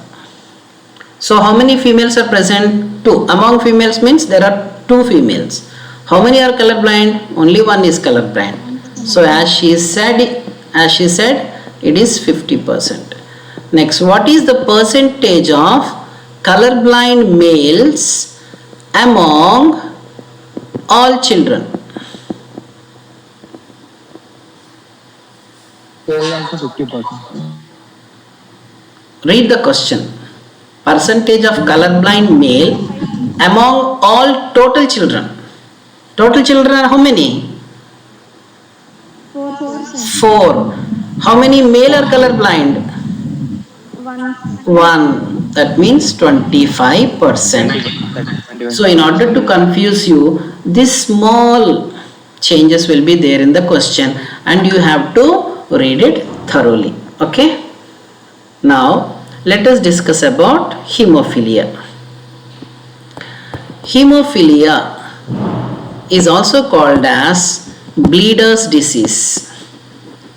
So how many females are present? 2. Among females means there are two females. How many are colorblind? Only one is colorblind. So as she said, it is 50%. Next, what is the percentage of colorblind males among all children? There is also 50%. Read the question. Percentage of colorblind male among all total children. Total children are how many? 4, 4, 4. How many male are colorblind? 1. 1. That means 25%. 21. So in order to confuse you, these small changes will be there in the question and you have to read it thoroughly. Okay? Now let us discuss about hemophilia. Hemophilia is also called as bleeder's disease.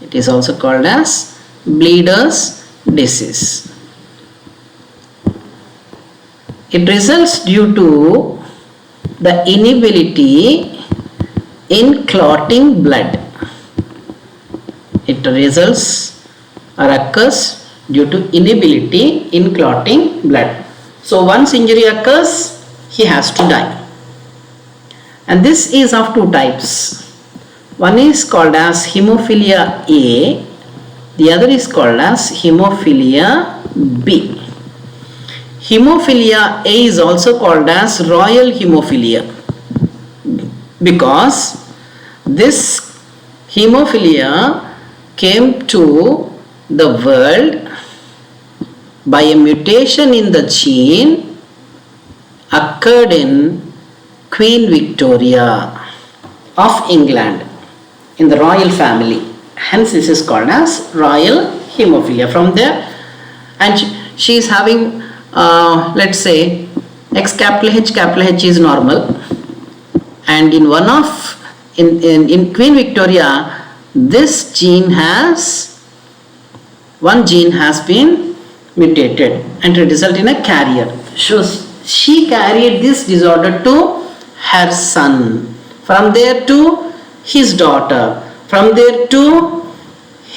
It is also called as bleeder's disease. It results due to the inability in clotting blood. It results or occurs due to inability in clotting blood. So once injury occurs, he has to die. And this is of two types. One is called as hemophilia A, the other is called as hemophilia B. Hemophilia A is also called as royal hemophilia because this hemophilia came to the world by a mutation in the gene occurred in Queen Victoria of England in the royal family. Hence this is called as royal hemophilia. From there, and she is having let's say X capital H is normal, and in Queen Victoria this one gene has been mutated and result in a carrier. So she carried this disorder to her son, from there to his daughter, from there to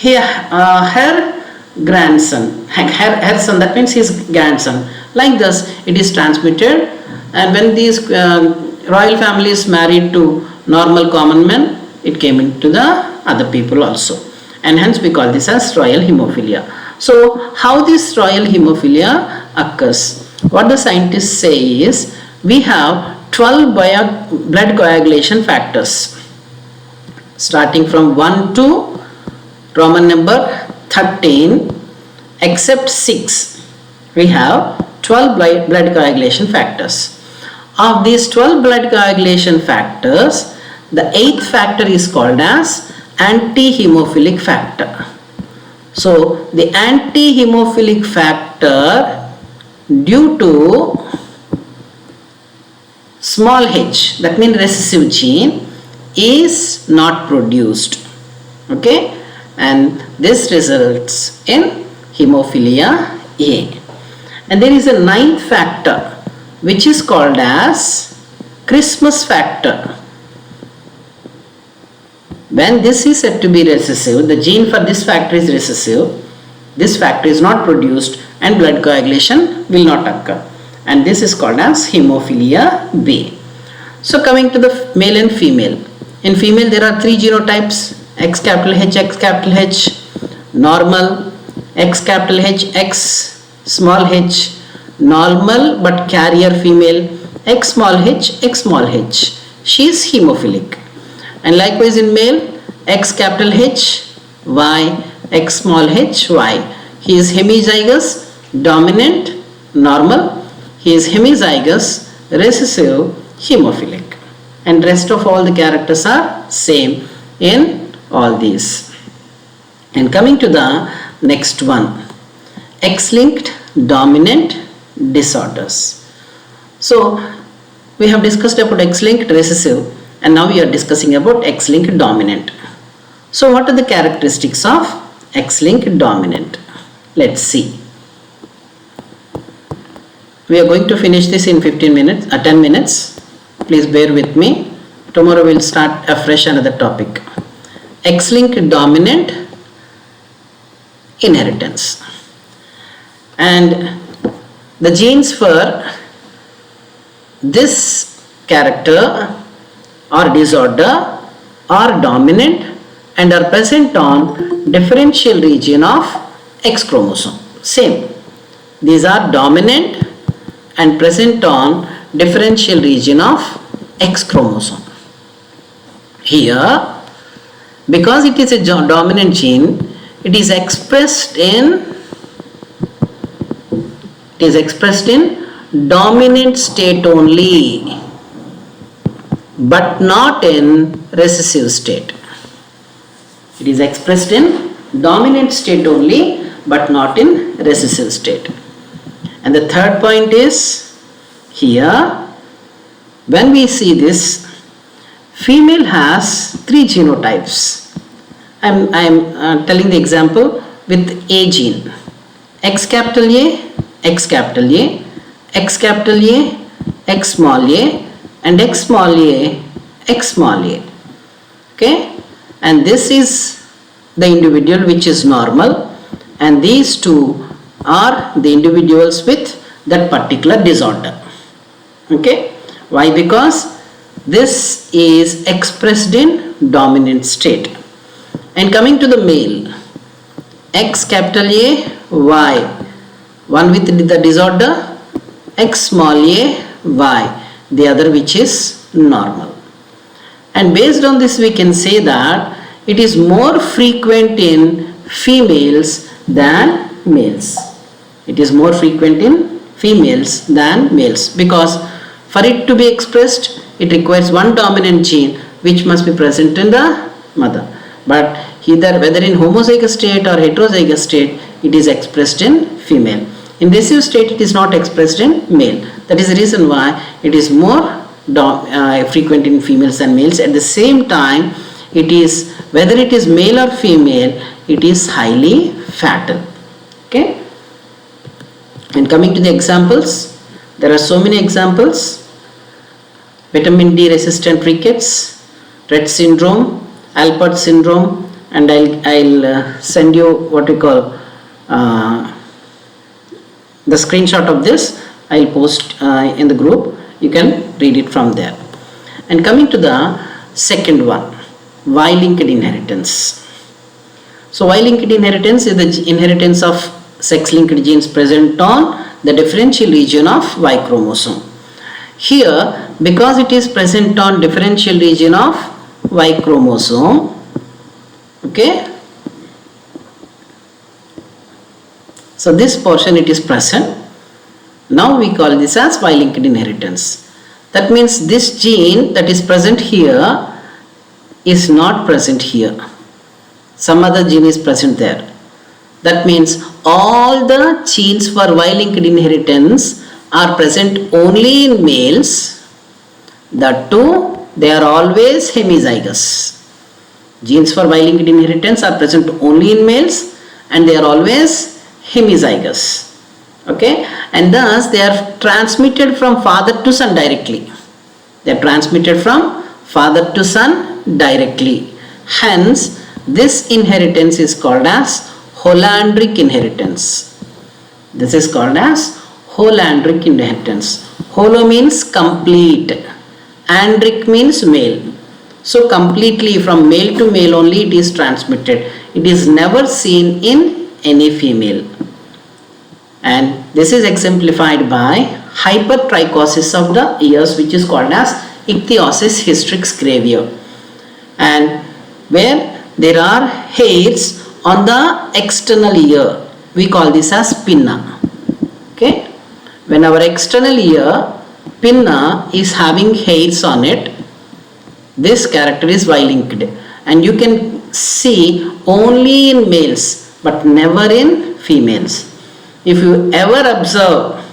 her grandson, her son, that means his grandson. Like this it is transmitted, and when these royal families married to normal common men, it came into the other people also, and hence we call this as royal hemophilia. So how this royal hemophilia occurs? What the scientists say is we have 12 blood coagulation factors starting from 1 to Roman number 13, except 6 we have 12 blood coagulation factors. Of these 12 blood coagulation factors, the 8th factor is called as anti-hemophilic factor. So the anti-hemophilic factor, due to small h, that means recessive gene, is not produced. Okay, and this results in hemophilia A. And there is a 9th factor which is called as Christmas factor. When this is said to be recessive, the gene for this factor is recessive, this factor is not produced and blood coagulation will not occur, and this is called as hemophilia B. So coming to the male and female. In female there are 3 genotypes: X capital H, normal, X capital H, X small h, normal but carrier female, X small h, she is hemophilic. And likewise in male, X capital H, Y, X small h, Y. He is hemizygous, dominant, normal. He is hemizygous, recessive, hemophilic. And rest of all the characters are same in all these. And coming to the next one, X-linked dominant disorders. So we have discussed about X-linked recessive, and now we are discussing about X-linked dominant. So what are the characteristics of X-linked dominant? Let's see. We are going to finish this in 10 minutes. Please bear with me. Tomorrow we'll start afresh another topic. X-linked dominant inheritance. And the genes for this character or disorder are dominant and are present on differential region of X chromosome. Same. These are dominant and present on differential region of X chromosome. Here, because it is a dominant gene, it is expressed in dominant state only, but not in recessive state. It is expressed in dominant state only, but not in recessive state. And the third point is, here, when we see this, female has 3 genotypes. I am telling the example with A gene. X capital A, X capital A, X capital A, X small a, and X small a, X small a. Okay? And this is the individual which is normal, and these two are the individuals with that particular disorder. Okay? Why? Because this is expressed in dominant state. And coming to the male, X capital A, Y, one with the disorder, X small a, Y, the other which is normal. And based on this we can say that it is more frequent in females than males. It is more frequent in females than males, because for it to be expressed, it requires one dominant gene which must be present in the mother. But either whether in homozygous state or heterozygous state, it is expressed in female. In recessive state, it is not expressed in male. That is the reason why it is more frequent in females and males. At the same time, it is, whether it is male or female, it is highly fatal. Okay? And coming to the examples, there are so many examples. Vitamin D resistant rickets, Rett syndrome, Alport syndrome, and I'll send you what we call the screenshot of this. I'll post in the group. You can read it from there. And coming to the second one, Y-linked inheritance. So Y-linked inheritance is the inheritance of sex-linked genes present on the differential region of Y chromosome. Here, because it is present on differential region of Y chromosome, okay, so this portion it is present. Now we call this as Y-linked inheritance. That means this gene that is present here is not present here. Some other gene is present there. That means all the genes for Y-linked inheritance are present only in males. That too, they are always hemizygous. Genes for Y-linked inheritance are present only in males and they are always hemizygous. Okay? And thus they are transmitted from father to son directly. They are transmitted from father to son directly. Hence, this inheritance is called as Holandric inheritance. This is called as Holandric inheritance. Holo means complete. Andric means male. So completely from male to male only it is transmitted. It is never seen in any female. And this is exemplified by hypertrichosis of the ears, which is called as ichthyosis hystrix gravior, and where there are hairs on the external ear. We call this as pinna. Okay? When our external ear, pinna, is having hairs on it, this character is Y-linked, and you can see only in males but never in females. If you ever observe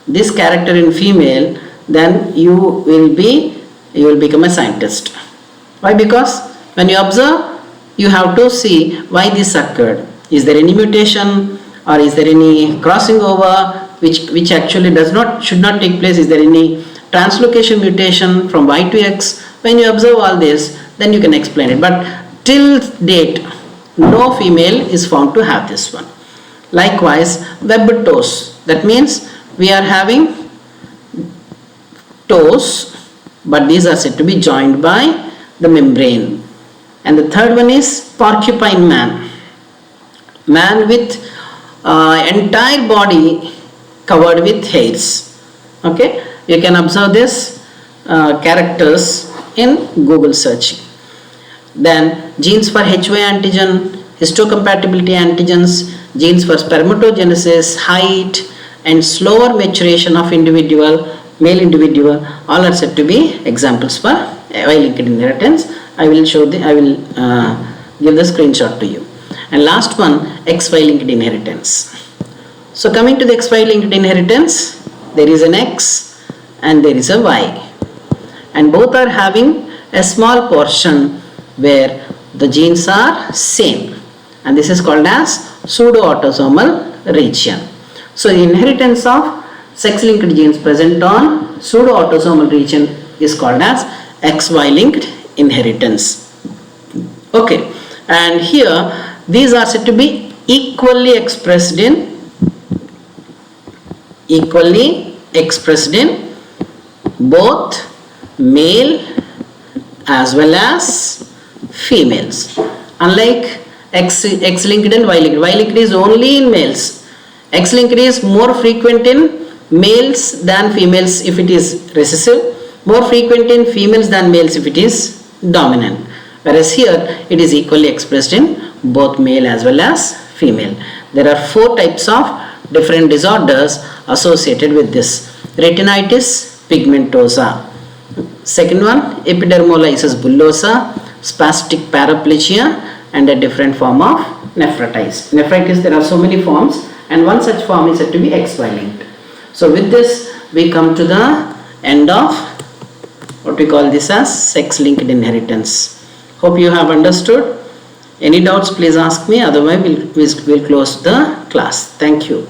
this character in female, then you will become a scientist. Why? Because when you observe, you have to see why this occurred. Is there any mutation or is there any crossing over which actually should not take place? Is there any translocation mutation from Y to X, when you observe all this, then you can explain it. But till date, no female is found to have this one. Likewise, webbed toes. That means we are having toes, but these are said to be joined by the membrane. And the third one is porcupine man. Man with entire body covered with hairs. Okay, you can observe this characters in Google searching. Then genes for HY antigen, histocompatibility antigens, genes for spermatogenesis, height, and slower maturation of male individual, all are said to be examples for Y-linked inheritance. I will give the screenshot to you. And last one, XY linked inheritance. So coming to the XY linked inheritance, there is an X and there is a Y, and both are having a small portion where the genes are same, and this is called as pseudo-autosomal region. So the inheritance of sex-linked genes present on pseudo-autosomal region is called as XY linked inheritance. Okay, and here these are said to be equally expressed in both male as well as females. Unlike X-linked and Y-linked. Y-linked is only in males. X-linked is more frequent in males than females if it is recessive, more frequent in females than males if it is dominant. Whereas here it is equally expressed in both male as well as female. There are 4 types of different disorders associated with this. Retinitis pigmentosa. Second one, epidermolysis bullosa, spastic paraplegia, and a different form of nephritis. Nephritis, there are so many forms, and one such form is said to be XY linked. So with this, we come to the end of what we call this as sex-linked inheritance. Hope you have understood. Any doubts, please ask me. Otherwise, we'll close the class. Thank you.